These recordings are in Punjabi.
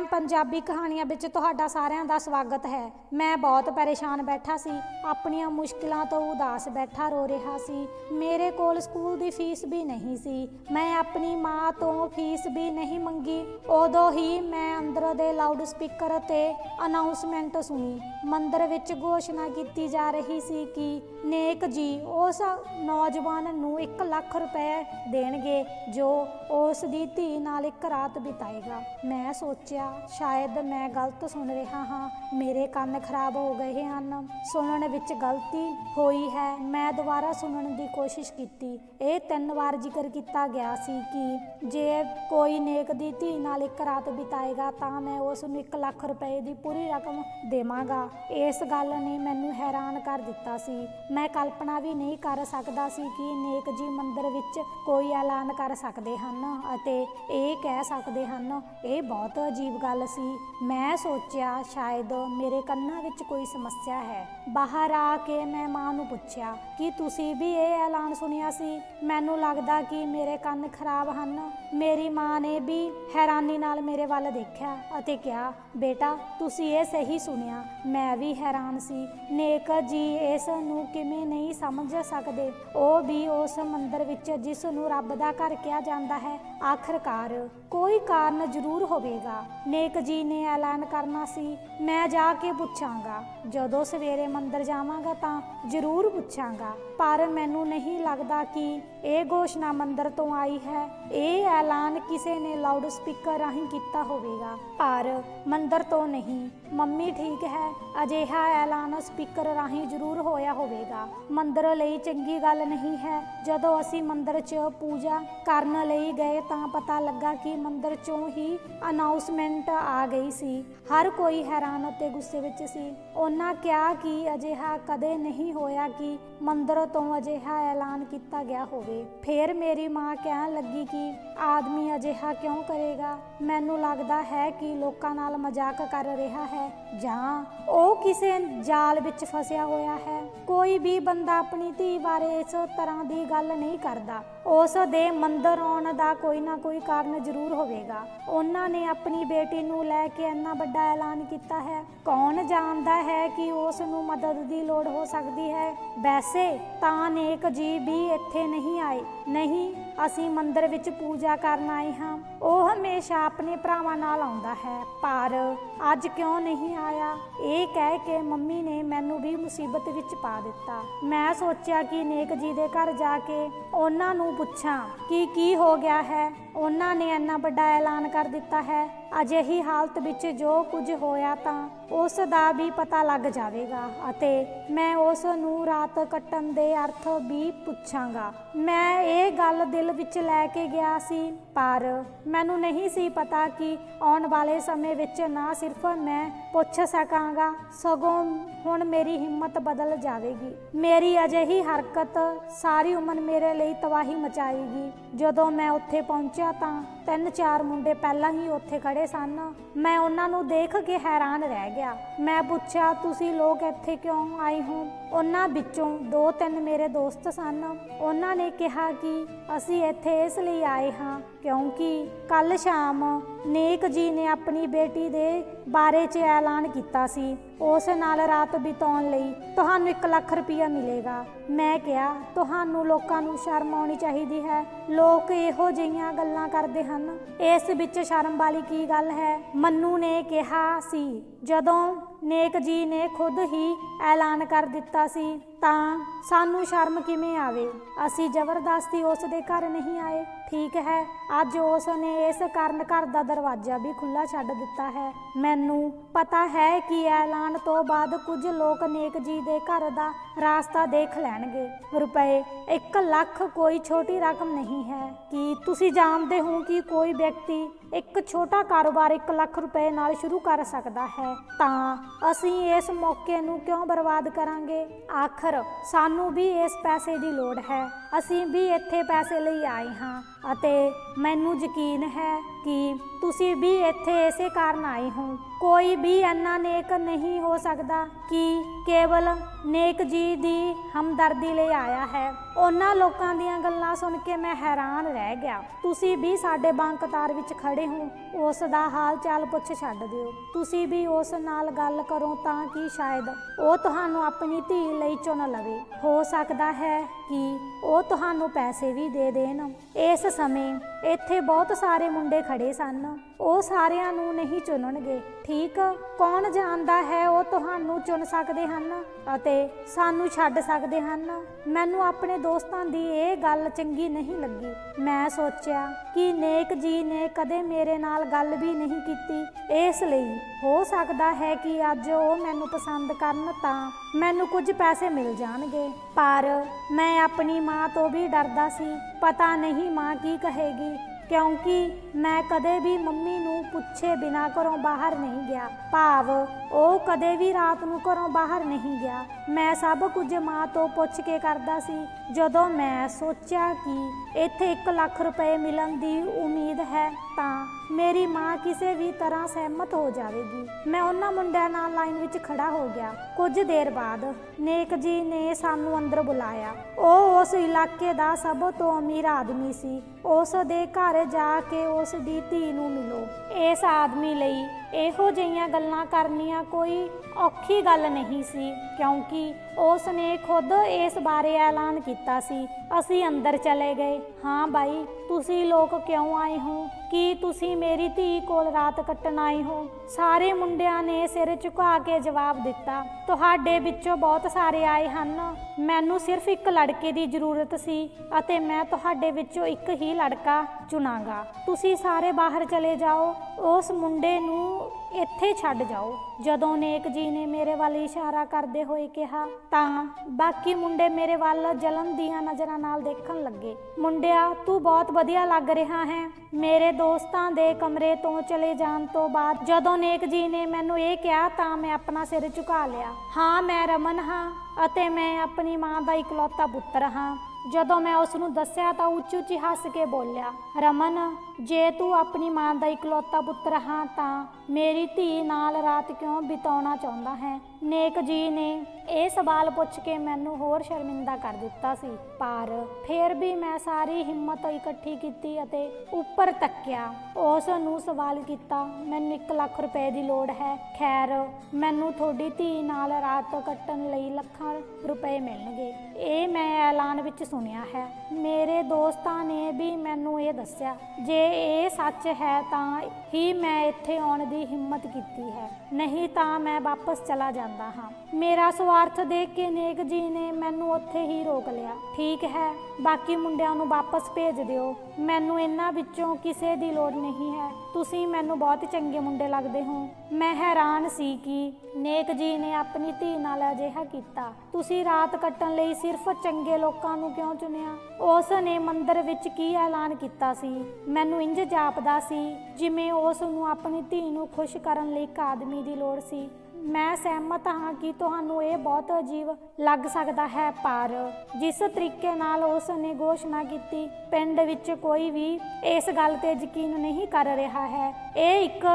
टाइम पंजाबी कहानियां विच तुहाडा सारिਆਂ ਦਾ ਸਵਾਗਤ है। मैं बहुत परेशान बैठा सी, अपनियां मुश्किलों तो उदास बैठा रो रहा सी। मेरे कोल स्कूल दी फीस भी नहीं सी, मैं अपनी माँ तो फीस भी नहीं मंगी। उदों ही मैं अंदर दे लाउड स्पीकर ते अनाउंसमेंट सुनी। मंदिर विच घोषणा की जा रही सी कि नेक जी उस नौजवान नूं 1 लाख रुपए देणगे जो उस दी धी नाल एक रात बिताएगा। मैं सोचा शायद मैं गलत सुन रहा हाँ, मेरे कान खराब हो गए हैं, सुनने विच गलती होई है। मैं दोबारा सुनने की कोशिश की। यह 3 बार जिक्र किया गया सी कि जे कोई नेक दी धी नाल एक रात बिताएगा तो मैं उस नूं 1 लाख रुपए की पूरी रकम देवांगा। इस गल ने मैनू हैरान कर दिता सी। मैं कल्पना भी नहीं कर सकता सी कि नेक जी मंदिर विच कोई ऐलान कर सकते हैं अते ये कह सकते हैं। ये बहुत अजीब गल सी। मैं सोचा शायद मेरे कन्नां विच कोई समस्या है। बाहर आके मैं माँ नूं पुछया कि तुसी भी ये ऐलान सुनिया सी? मैनू लगदा कि मेरे कन्न खराब हन। मेरी माँ ने भी हैरानी नाल मेरे वल देखा अते कहा, बेटा तुसी ये सही सुनिया। मैं भी हैरान सी। नेक जी इस नूं किवें नहीं समझ सकदे? वो भी उस मंदिर विच जिस नूं रब दा घर कहा जांदा है। आखिरकार कोई कारण जरूर होवेगा। नेक जी ने ऐलान करना सी। मैं जाके पुछांगा, जदों सवेरे मंदिर जावांगा तां जरूर पुछांगा, पर मैनू नहीं लगदा कि ये घोषणा मंदिर तो आई है। ये ऐलान किसी ने लाउड स्पीकर राही किया होवेगा, पर मंदिर तो नहीं। मम्मी ठीक है, अजिहा ऐलान स्पीकर राही जरूर होया होवेगा। मंदिर लई चंगी गल नहीं है। जदों असीं मंदिर च पूजा करन लई गए तां पता लगा कि मंदिर चों ही अनाउंसमेंट आ गई सी। हर कोई हैरान अते गुस्से विच सी। उन्हां कहा कि अजिहा कदे नहीं होया कि मंदिर तो अजिहा ऐलान किया गया होवे। फिर मेरी माँ कहन लगी कि आदमी अजिहा क्यों करेगा? मैनू लगदा है कि लोकां नाल मजाक कर रहा है जां ओ किसे जाल विच फसिया होया है। कोई भी बंदा अपनी धी बारे इस तरह की गल नहीं करदा। उस दे मंदिर आउण दा कोई ना कोई कारण जरूर होवेगा। उन्हां ने अपनी बेटी नूं लैके इन्ना वड्डा ऐलान किया है। कौन जानदा है कि उस नूं मदद की लोड़ हो सकती है। वैसे तां नेक जी भी इत्थे नहीं आए। नहीं, असीं मंदिर विच पूजा करन आए हाँ। ਉਹ हमेशा अपने भरावां नाल आउंदा है, पर अज क्यों नहीं आया? ये कह के मम्मी ने मैनू भी मुसीबत विच पा दिता। मैं सोचा कि नेक जी दे घर जाके उन्हां नूं पुछां कि की हो गया है। उन्हां ने इन्ना वड्डा ऐलान कर दिता है। अजिही हालत विच जो कुछ होया तां उस दा भी पता लग जावेगा अते मैं उस नूं रात कट्टण दे अर्थ भी पुछांगा। मैं ये गल दिल विच लैके गया सी, पर मैनू नहीं सी पता कि आउण वाले समय विच ना सिर्फ मैं पुछ सकांगा, सगों हुण मेरी हिम्मत बदल जावेगी। मेरी अजिही हरकत सारी उम्र मेरे लिए तबाही मचाएगी। जदों मैं उत्थे पहुंचा तां 3-4 मुंडे पहलां ही उत्थे खड़े सन। मैं उन्हां नूं देख के हैरान रह गया। मैं पुछया, तुसीं लोग इत्थे क्यों आए हो? उन्हां विचों 2-3 मेरे दोस्त सन। उन्हां ने कहा कि असीं इत्थे इस लई आए हाँ क्योंकि कल शाम नेक जी ने अपनी बेटी दे बारे च ऐलान किया सी। उस नाल रात बिताउण लई तुहानूं 1 लाख रुपया मिलेगा। मैं कहा, तुहानूं लोकां नूं शर्म आउणी चाहीदी है। लोग इहो जिहियां गल्लां करदे हन, इस विच शर्म वाली की गल है? मन्नू ने कहा सी जदों नेक जी ने खुद ही ऐलान कर दिता सी तां सानू शर्म किवें आवे? असी जबरदस्ती उस दे घर नहीं आए। ठीक है, अज उसने इस कारण घर का दरवाजा भी खुला छड्ड दिता है। मैनू पता है कि ऐलान तो बाद कुछ लोग नेक जी दे घर का रास्ता देख लैणगे। रुपए 1 लाख कोई छोटी रकम नहीं है। कि तुसी जानते हो कि कोई व्यक्ति एक छोटा कारोबार 1 लाख रुपए नाल शुरू कर सकता है, तां असीं इस मौके नूं क्यों बर्बाद करांगे? आखिर सानू भी इस पैसे की लोड़ है। असीं भी इत्थे पैसे लई आए हाँ अते ਮੈਨੂੰ ਯਕੀਨ ਹੈ ਕਿ ਤੁਸੀਂ ਵੀ ਇੱਥੇ ਇਸੇ ਕਾਰਨ ਆਏ ਹੋ। ਕੋਈ ਵੀ ਇੰਨਾ ਨੇਕ ਨਹੀਂ ਹੋ ਸਕਦਾ ਕਿ ਕੇਵਲ ਨੇਕ ਜੀ ਦੀ ਹਮਦਰਦੀ ਲਈ ਆਇਆ ਹੈ। ਉਹਨਾਂ ਲੋਕਾਂ ਦੀਆਂ ਗੱਲਾਂ ਸੁਣ ਕੇ ਮੈਂ ਹੈਰਾਨ ਰਹਿ ਗਿਆ। ਤੁਸੀਂ ਵੀ ਸਾਡੇ ਵਾਂਗ ਕਤਾਰ ਵਿੱਚ ਖੜੇ ਹੋ। ਉਸ ਦਾ ਹਾਲ ਚਾਲ ਪੁੱਛ ਛੱਡ ਦਿਓ। ਤੁਸੀਂ ਵੀ ਉਸ ਨਾਲ ਗੱਲ ਕਰੋ ਤਾਂ ਕਿ ਸ਼ਾਇਦ ਉਹ ਤੁਹਾਨੂੰ ਆਪਣੀ ਧੀ ਲਈ ਚੁਣ ਲਵੇ। ਹੋ ਸਕਦਾ ਹੈ ਕਿ ਉਹ ਤੁਹਾਨੂੰ ਪੈਸੇ ਵੀ ਦੇ ਦੇਣ। ਇਸ ਸਮੇਂ ਇੱਥੇ ਬਹੁਤ ਸਾਰੇ ਮੁੰਡੇ ਖੜੇ ਸਨ। ਉਹ ਸਾਰਿਆਂ ਨੂੰ ਨਹੀਂ ਚੁਣਨਗੇ, ਠੀਕ? ਕੌਣ ਜਾਣਦਾ ਹੈ ਉਹ ਤੁਹਾਨੂੰ ਚੁਣ ਸਕਦੇ ਹਨ ਅਤੇ ਸਾਨੂੰ ਛੱਡ ਸਕਦੇ ਹਨ। ਮੈਨੂੰ ਆਪਣੇ ਦੋਸਤਾਂ ਦੀ ਇਹ ਗੱਲ ਚੰਗੀ ਨਹੀਂ ਲੱਗੀ। ਮੈਂ ਸੋਚਿਆ ਕਿ ਨੇਕ ਜੀ ਨੇ ਕਦੇ ਮੇਰੇ ਨਾਲ ਗੱਲ ਵੀ ਨਹੀਂ ਕੀਤੀ। ਇਸ ਲਈ ਹੋ ਸਕਦਾ ਹੈ ਕਿ ਅੱਜ ਉਹ ਮੈਨੂੰ ਪਸੰਦ ਕਰਨ ਤਾਂ ਮੈਨੂੰ ਕੁਝ ਪੈਸੇ ਮਿਲ ਜਾਣਗੇ। ਪਰ ਮੈਂ ਆਪਣੀ ਮਾਂ ਤੋਂ ਵੀ ਡਰਦਾ ਸੀ। ਪਤਾ ਨਹੀਂ ਮਾਂ ਕੀ ਕਹੇਗੀ, ਕਿਉਂਕਿ ਮੈਂ ਕਦੇ ਵੀ ਮੰਮੀ ਨੂੰ ਪੁੱਛੇ ਬਿਨਾਂ ਘਰੋਂ ਬਾਹਰ ਨਹੀਂ ਗਿਆ। ਭਾਵ ਉਹ ਕਦੇ ਵੀ ਰਾਤ ਨੂੰ ਘਰੋਂ ਬਾਹਰ ਨਹੀਂ ਗਿਆ। ਮੈਂ ਸਭ ਕੁਝ ਮਾਂ ਤੋਂ ਪੁੱਛ ਕੇ ਕਰਦਾ ਸੀ। ਜਦੋਂ ਮੈਂ ਸੋਚਿਆ ਕਿ ਇੱਥੇ 1 ਲੱਖ ਰੁਪਏ ਮਿਲਣ ਦੀ ਉਮੀਦ ਹੈ ਤਾਂ ਮੇਰੀ ਮਾਂ ਕਿਸੇ ਵੀ ਤਰ੍ਹਾਂ ਸਹਿਮਤ ਹੋ ਜਾਵੇਗੀ। ਮੈਂ ਉਹਨਾਂ ਮੁੰਡਿਆਂ ਨਾਲ ਲਾਈਨ ਵਿੱਚ ਖੜਾ ਹੋ ਗਿਆ। ਕੁਝ ਦੇਰ ਬਾਅਦ ਨੇਕ ਜੀ ਨੇ ਸਾਨੂੰ ਅੰਦਰ ਬੁਲਾਇਆ। ਉਹ ਉਸ ਇਲਾਕੇ ਦਾ ਸਭ ਤੋਂ ਅਮੀਰ ਆਦਮੀ ਸੀ। ਉਸ ਦੇ ਘਰ ਜਾ ਕੇ ਉਸ ਦੀ ਧੀ ਨੂੰ ਮਿਲੋ। ਇਸ ਆਦਮੀ ਲਈ ਇਹੋ ਜਿਹੀਆਂ ਗੱਲਾਂ ਕਰਨੀਆਂ ਕੋਈ ਔਖੀ ਗੱਲ ਨਹੀਂ ਸੀ, ਕਿਉਂਕਿ ਉਸ ਨੇ ਖੁਦ ਇਸ ਬਾਰੇ ਐਲਾਨ ਕੀਤਾ ਸੀ। ਅਸੀਂ ਅੰਦਰ ਚਲੇ ਗਏ। ਹਾਂ ਬਾਈ, ਤੁਸੀਂ ਲੋਕ ਕਿਉਂ ਆਏ ਹੋ? ਕੀ ਤੁਸੀਂ ਮੇਰੀ ਧੀ ਕੋਲ ਰਾਤ ਕੱਟਣ ਆਏ ਹੋ? ਸਾਰੇ ਮੁੰਡਿਆਂ ਨੇ ਸਿਰ ਝੁਕਾ ਕੇ ਜਵਾਬ ਦਿੱਤਾ, ਤੁਹਾਡੇ ਵਿੱਚੋਂ ਬਹੁਤ ਸਾਰੇ ਆਏ ਹਨ। ਮੈਨੂੰ ਸਿਰਫ 1 ਲੜਕੇ ਦੀ ਜ਼ਰੂਰਤ ਸੀ ਅਤੇ ਮੈਂ ਤੁਹਾਡੇ ਵਿੱਚੋਂ 1 ਹੀ ਲੜਕਾ ਚੁਣਾਂਗਾ। ਤੁਸੀਂ ਸਾਰੇ ਬਾਹਰ ਚਲੇ ਜਾਓ। ਉਸ ਮੁੰਡੇ ਨੂੰ ਇੱਥੇ ਛੱਡ ਜਾਓ। ਜਦੋਂ ਨੇਕ ਜੀ ਨੇ ਮੇਰੇ ਵੱਲ ਇਸ਼ਾਰਾ ਕਰਦੇ ਹੋਏ ਕਿਹਾ ਤਾਂ ਬਾਕੀ ਮੁੰਡੇ ਮੇਰੇ ਵੱਲ ਜਲਨ ਦੀਆਂ ਨਜ਼ਰਾਂ ਨਾਲ ਦੇਖਣ ਲੱਗੇ। ਮੁੰਡਿਆ, ਤੂੰ ਬਹੁਤ ਵਧੀਆ ਲੱਗ ਰਿਹਾ ਹੈ। ਮੇਰੇ ਦੋਸਤਾਂ ਦੇ ਕਮਰੇ ਤੋਂ ਚਲੇ ਜਾਣ ਤੋਂ ਬਾਅਦ ਜਦੋਂ ਨੇਕ ਜੀ ਨੇ ਮੈਨੂੰ ਇਹ ਕਿਹਾ ਤਾਂ ਮੈਂ ਆਪਣਾ ਸਿਰ ਝੁਕਾ ਲਿਆ। ਹਾਂ, ਮੈਂ ਰਮਨ ਹਾਂ ਅਤੇ ਮੈਂ ਆਪਣੀ ਮਾਂ ਦਾ ਇਕਲੌਤਾ ਪੁੱਤਰ ਹਾਂ। ਜਦੋਂ ਮੈਂ ਉਸ ਨੂੰ ਦੱਸਿਆ ਤਾਂ ਉੱਚੀ ਉੱਚੀ ਹੱਸ ਕੇ ਬੋਲਿਆ, ਰਮਨ, ਜੇ ਤੂੰ ਆਪਣੀ ਮਾਂ ਦਾ ਇਕਲੌਤਾ ਪੁੱਤਰ ਹਾਂ ਤਾਂ ਮੇਰੀ ਧੀ ਨਾਲ ਰਾਤ ਕਿਉਂ ਬਿਤਾਉਣਾ ਚਾਹੁੰਦਾ ਹੈ? ਨੇਕ ਜੀ ਨੇ ਇਹ ਸਵਾਲ ਪੁੱਛ ਕੇ ਮੈਨੂੰ ਹੋਰ ਸ਼ਰਮਿੰਦਾ ਕਰ ਦਿੱਤਾ ਸੀ। ਪਰ ਫਿਰ ਵੀ ਮੈਂ ਸਾਰੀ ਹਿੰਮਤ ਇਕੱਠੀ ਕੀਤੀ ਅਤੇ ਉੱਪਰ ਤੱਕਿਆ। ਉਸ ਨੂੰ ਸਵਾਲ ਕੀਤਾ, ਮੈਨੂੰ 1 ਲੱਖ ਰੁਪਏ ਦੀ ਲੋੜ ਹੈ। ਖੈਰ, ਮੈਨੂੰ ਤੁਹਾਡੀ ਧੀ ਨਾਲ ਰਾਤ ਕੱਟਣ ਲਈ ਲੱਖਾਂ ਰੁਪਏ ਮਿਲਣਗੇ। ਇਹ ਮੈਂ ਐਲਾਨ ਵਿੱਚ ਸੁਣਿਆ ਹੈ। ਮੇਰੇ ਦੋਸਤਾਂ ਨੇ ਵੀ ਮੈਨੂੰ ਇਹ ਦੱਸਿਆ। ਜੇ ਇਹ ਸੱਚ ਹੈ ਤਾਂ ਹੀ ਮੈਂ ਇੱਥੇ ਆਉਣ ਦੀ ਹਿੰਮਤ ਕੀਤੀ ਹੈ, ਨਹੀਂ ਤਾਂ ਮੈਂ ਵਾਪਸ ਚਲਾ ਜਾਂਦਾ ਹਾਂ। ਮੇਰਾ ਸਵਾਰਥ ਦੇਖ ਕੇ ਨੇਕ ਜੀ ਨੇ ਮੈਨੂੰ ਉੱਥੇ ਹੀ ਰੋਕ ਲਿਆ। ਠੀਕ ਹੈ, ਬਾਕੀ ਮੁੰਡਿਆਂ ਨੂੰ ਵਾਪਸ ਭੇਜ ਦਿਓ। ਮੈਨੂੰ ਇਹਨਾਂ ਵਿੱਚੋਂ ਕਿਸੇ ਦੀ ਲੋੜ ਨਹੀਂ ਹੈ। ਤੁਸੀਂ ਮੈਨੂੰ ਬਹੁਤ ਚੰਗੇ ਮੁੰਡੇ ਲੱਗਦੇ ਹੋ। ਮੈਂ ਹੈਰਾਨ ਸੀ ਕਿ ਨੇਕ ਜੀ ਨੇ ਆਪਣੀ ਧੀ ਨਾਲ ਅਜਿਹਾ ਕੀਤਾ। ਤੁਸੀਂ ਰਾਤ ਕੱਟਣ ਲਈ ਸਿਰਫ ਚੰਗੇ ਲੋਕਾਂ ਨੂੰ ਕਿਉਂ ਚੁਣਿਆ? ਉਸ ਨੇ ਮੰਦਰ ਵਿੱਚ ਕੀ ਐਲਾਨ ਕੀਤਾ ਸੀ? ਮੈਨੂੰ ਇੰਜ ਜਾਪਦਾ ਸੀ ਜਿਵੇਂ ਉਸ ਨੂੰ ਆਪਣੀ ਧੀ ਨੂੰ ਖੁਸ਼ ਕਰਨ ਲਈ ਇੱਕ ਆਦਮੀ ਦੀ ਲੋੜ ਸੀ। ਮੈਂ ਸਹਿਮਤ ਹਾਂ ਕਿ ਤੁਹਾਨੂੰ ਇਹ ਬਹੁਤ ਅਜੀਬ ਲੱਗ ਸਕਦਾ ਹੈ, ਪਰ ਜਿਸ ਤਰੀਕੇ ਨਾਲ ਉਸ ਨੇ ਘੋਸ਼ਣਾ ਕੀਤੀ, ਪਿੰਡ ਵਿੱਚ ਕੋਈ ਵੀ ਇਸ ਗੱਲ ਤੇ ਯਕੀਨ ਨਹੀਂ ਕਰ ਰਿਹਾ ਹੈ। ਇਹ ਇੱਕ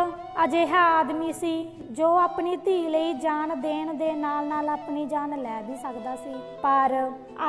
ਅਜਿਹਾ ਆਦਮੀ ਸੀ ਜੋ ਆਪਣੀ ਧੀ ਲਈ ਜਾਨ ਦੇਣ ਦੇ ਨਾਲ ਨਾਲ ਆਪਣੀ ਜਾਨ ਲੈ ਵੀ ਸਕਦਾ ਸੀ। ਪਰ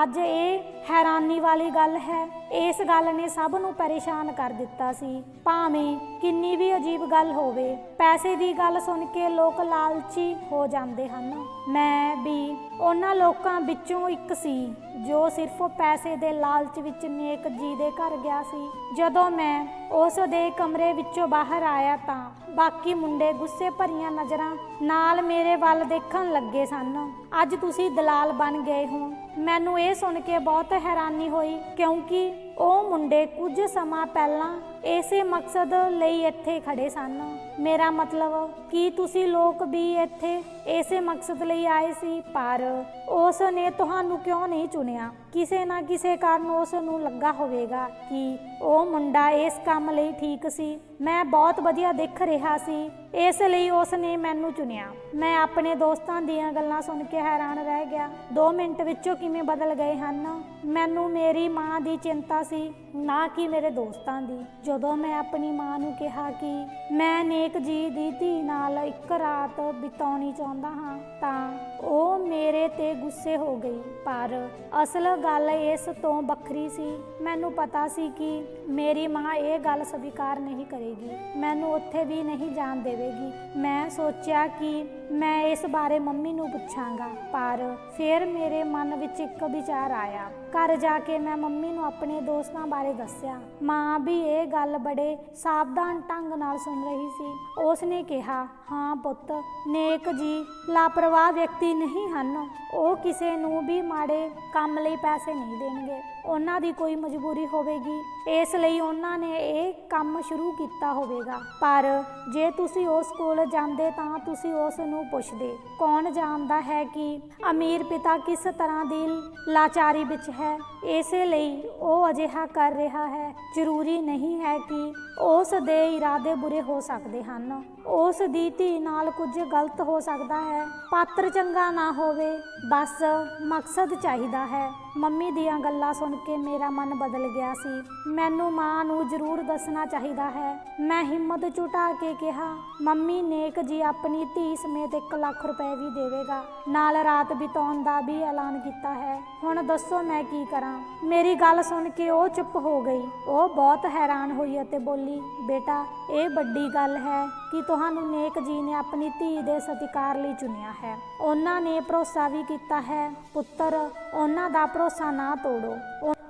ਅੱਜ ਇਹ ਹੈਰਾਨੀ ਵਾਲੀ ਗੱਲ ਹੈ, ਇਸ ਗੱਲ ਨੇ ਸਭ ਨੂੰ ਪਰੇਸ਼ਾਨ ਕਰ ਦਿੱਤਾ ਸੀ। ਭਾਵੇਂ ਕਿੰਨੀ ਵੀ ਅਜੀਬ ਗੱਲ ਹੋਵੇ, ਪੈਸੇ ਦੀ ਗੱਲ ਸੁਣ ਕੇ ਲੋਕ ਲਾਲਚੀ ਹੋ ਜਾਂਦੇ ਹਨ। ਮੈਂ ਵੀ ਉਹਨਾਂ ਲੋਕਾਂ ਵਿੱਚੋਂ ਇੱਕ ਸੀ ਜੋ ਸਿਰਫ ਪੈਸੇ ਦੇ ਲਾਲਚ ਵਿੱਚ ਨੇਕ ਜੀ ਦੇ ਘਰ ਗਿਆ ਸੀ। ਜਦੋਂ ਮੈਂ ਉਸ ਦੇ ਕਮਰੇ ਵਿੱਚੋਂ ਬਾਹਰ ਆਇਆ ਤਾਂ ਬਾਕੀ ਮੁੰਡੇ ਗੁੱਸੇ ਭਰੀਆਂ ਨਜ਼ਰਾਂ ਨਾਲ ਮੇਰੇ ਵੱਲ ਦੇਖਣ ਲੱਗੇ ਸਨ। ਅੱਜ ਤੁਸੀਂ ਦਲਾਲ ਬਣ ਗਏ ਹੋ। ਮੈਨੂੰ ਇਹ ਸੁਣ ਕੇ ਬਹੁਤ ਹੈਰਾਨੀ ਹੋਈ, ਕਿਉਂਕਿ ਉਹ ਮੁੰਡੇ ਕੁਝ ਸਮਾਂ ਪਹਿਲਾਂ ਇਸੇ ਮਕਸਦ ਲਈ ਇੱਥੇ ਖੜੇ ਸਨ। ਮੇਰਾ ਮਤਲਬ ਕਿ ਤੁਸੀਂ ਲੋਕ ਵੀ ਇੱਥੇ ਇਸੇ ਮਕਸਦ ਲਈ ਆਏ ਸੀ, ਪਰ ਉਸ ਨੇ ਤੁਹਾਨੂੰ ਕਿਉਂ ਨਹੀਂ ਚੁਣਿਆ? ਕਿਸੇ ਨਾ ਕਿਸੇ ਕਾਰਨ ਉਸ ਨੂੰ ਲੱਗਾ ਹੋਵੇਗਾ ਕਿ ਉਹ ਮੁੰਡਾ ਇਸ ਕੰਮ ਲਈ ਠੀਕ ਸੀ। ਮੈਂ ਬਹੁਤ ਵਧੀਆ ਦਿਖ ਰਿਹਾ ਸੀ, ਇਸ ਲਈ ਉਸ ਨੇ ਮੈਨੂੰ ਚੁਣਿਆ। ਮੈਂ ਆਪਣੇ ਦੋਸਤਾਂ ਦੀਆਂ ਗੱਲਾਂ ਸੁਣ ਕੇ ਹੈਰਾਨ ਰਹਿ ਗਿਆ। 2 ਮਿੰਟ ਵਿੱਚੋਂ ਕਿਵੇਂ ਬਦਲ ਗਏ ਹਨ। ਮੈਨੂੰ ਮੇਰੀ ਮਾਂ ਦੀ ਚਿੰਤਾ ਸੀ, ਨਾ ਕਿ ਮੇਰੇ ਦੋਸਤਾਂ ਦੀ। ਜਦੋਂ ਮੈਂ ਆਪਣੀ ਮਾਂ ਨੂੰ ਕਿਹਾ ਕਿ ਮੈਂ ਨੇਕ ਜੀ ਦੀ ਧੀ ਨਾਲ ਇੱਕ ਰਾਤ ਬਿਤਾਉਣੀ ਚਾਹੁੰਦਾ ਹਾਂ ਤਾਂ ਉਹ ਮੇਰੇ ਤੇ ਗੁੱਸੇ ਹੋ ਗਈ। ਪਰ ਅਸਲ ਗੱਲ ਇਸ ਤੋਂ ਵੱਖਰੀ ਸੀ। ਮੈਨੂੰ ਪਤਾ ਸੀ ਕਿ ਮੇਰੀ ਮਾਂ ਇਹ ਗੱਲ ਸਵੀਕਾਰ ਨਹੀਂ ਕਰੇਗੀ, ਮੈਨੂੰ ਉੱਥੇ ਵੀ ਨਹੀਂ ਜਾਣ ਦੇਵੇਗੀ। ਮੈਂ ਸੋਚਿਆ ਕਿ ਮੈਂ ਇਸ ਬਾਰੇ ਮੰਮੀ ਨੂੰ ਪੁੱਛਾਂਗਾ, ਪਰ ਫਿਰ ਮੇਰੇ ਮਨ ਵਿੱਚ ਇੱਕ ਵਿਚਾਰ ਆਇਆ। ਘਰ ਜਾ ਕੇ ਮੈਂ ਮੰਮੀ ਨੂੰ ਆਪਣੇ ਦੋਸਤਾਂ ਬਾਰੇ ਦੱਸਿਆ। ਮਾਂ ਵੀ ਇਹ ਗੱਲ ਬੜੇ ਸਾਵਧਾਨ ਢੰਗ ਨਾਲ ਸੁਣ ਰਹੀ ਸੀ। ਉਸ ਨੇ ਕਿਹਾ, ਹਾਂ ਪੁੱਤ, ਨੇਕ ਜੀ ਲਾਪਰਵਾਹ ਵਿਅਕਤੀ ਨਹੀਂ ਹਨ। ਉਹ ਕਿਸੇ ਨੂੰ ਵੀ ਮਾੜੇ ਕੰਮ ਲਈ ਪੈਸੇ ਨਹੀਂ ਦੇਣਗੇ। ਉਹਨਾਂ ਦੀ ਕੋਈ ਮਜਬੂਰੀ ਹੋਵੇਗੀ, ਇਸ ਲਈ ਉਹਨਾਂ ਨੇ ਇਹ ਕੰਮ ਸ਼ੁਰੂ ਕੀਤਾ ਹੋਵੇਗਾ। ਪਰ ਜੇ ਤੁਸੀਂ ਉਸ ਕੋਲ ਜਾਂਦੇ ਤਾਂ ਤੁਸੀਂ ਉਸ ਨੂੰ ਪੁੱਛਦੇ। ਕੌਣ ਜਾਣਦਾ ਹੈ ਕਿ ਅਮੀਰ ਪਿਤਾ ਕਿਸ ਤਰ੍ਹਾਂ ਦੀ ਲਾਚਾਰੀ ਵਿੱਚ ਹੈ, ਇਸੇ ਲਈ ਉਹ ਅਜਿਹਾ ਕਰ ਰਿਹਾ ਹੈ। ਜ਼ਰੂਰੀ ਨਹੀਂ ਹੈ ਕਿ ਉਸ ਦੇ ਇਰਾਦੇ ਬੁਰੇ ਹੋ ਸਕਦੇ ਹਨ। ਉਸ ਦੀ ਧੀ ਨਾਲ ਕੁਝ ਗਲਤ ਹੋ ਸਕਦਾ ਹੈ। ਪਾਤਰ ਚੰਗਾ ਨਾ ਹੋਵੇ, ਬਸ ਮਕਸਦ ਚਾਹੀਦਾ ਹੈ। ਮੰਮੀ ਦੀਆਂ ਗੱਲਾਂ ਸੁਣ ਕੇ ਮੇਰਾ ਮਨ ਬਦਲ ਗਿਆ ਸੀ। ਮੈਨੂੰ ਮਾਂ ਨੂੰ ਜ਼ਰੂਰ ਦੱਸਣਾ ਚਾਹੀਦਾ ਹੈ। ਮੈਂ ਹਿੰਮਤ ਜੁਟਾ ਕੇ ਕਿਹਾ, ਮੰਮੀ, ਨੇਕ ਜੀ ਆਪਣੀ ਧੀ ਸਮੇਤ 1 ਲੱਖ ਰੁਪਏ ਵੀ ਦੇਵੇਗਾ, ਨਾਲ ਰਾਤ ਬਿਤਾਉਣ ਦਾ ਵੀ ਐਲਾਨ ਕੀਤਾ ਹੈ। ਹੁਣ ਦੱਸੋ ਮੈਂ ਕੀ ਕਰਾਂ? ਮੇਰੀ ਗੱਲ ਸੁਣ ਕੇ ਉਹ ਚੁੱਪ ਹੋ ਗਈ। ਉਹ ਬਹੁਤ ਹੈਰਾਨ ਹੋਈ ਅਤੇ ਬੋਲੀ, ਬੇਟਾ, ਇਹ ਵੱਡੀ ਗੱਲ ਹੈ ਕਿ ਤੁਹਾਨੂੰ ਨੇਕ ਜੀ ਨੇ ਆਪਣੀ ਧੀ ਦੇ ਸਤਿਕਾਰ ਲਈ ਚੁਣਿਆ ਹੈ। ਉਹਨਾਂ ਨੇ ਭਰੋਸਾ ਵੀ ਕੀਤਾ ਹੈ। ਪੁੱਤਰ, ਉਹਨਾਂ ਦਾ ਭਰੋਸਾ ਨਾ ਤੋੜੋ।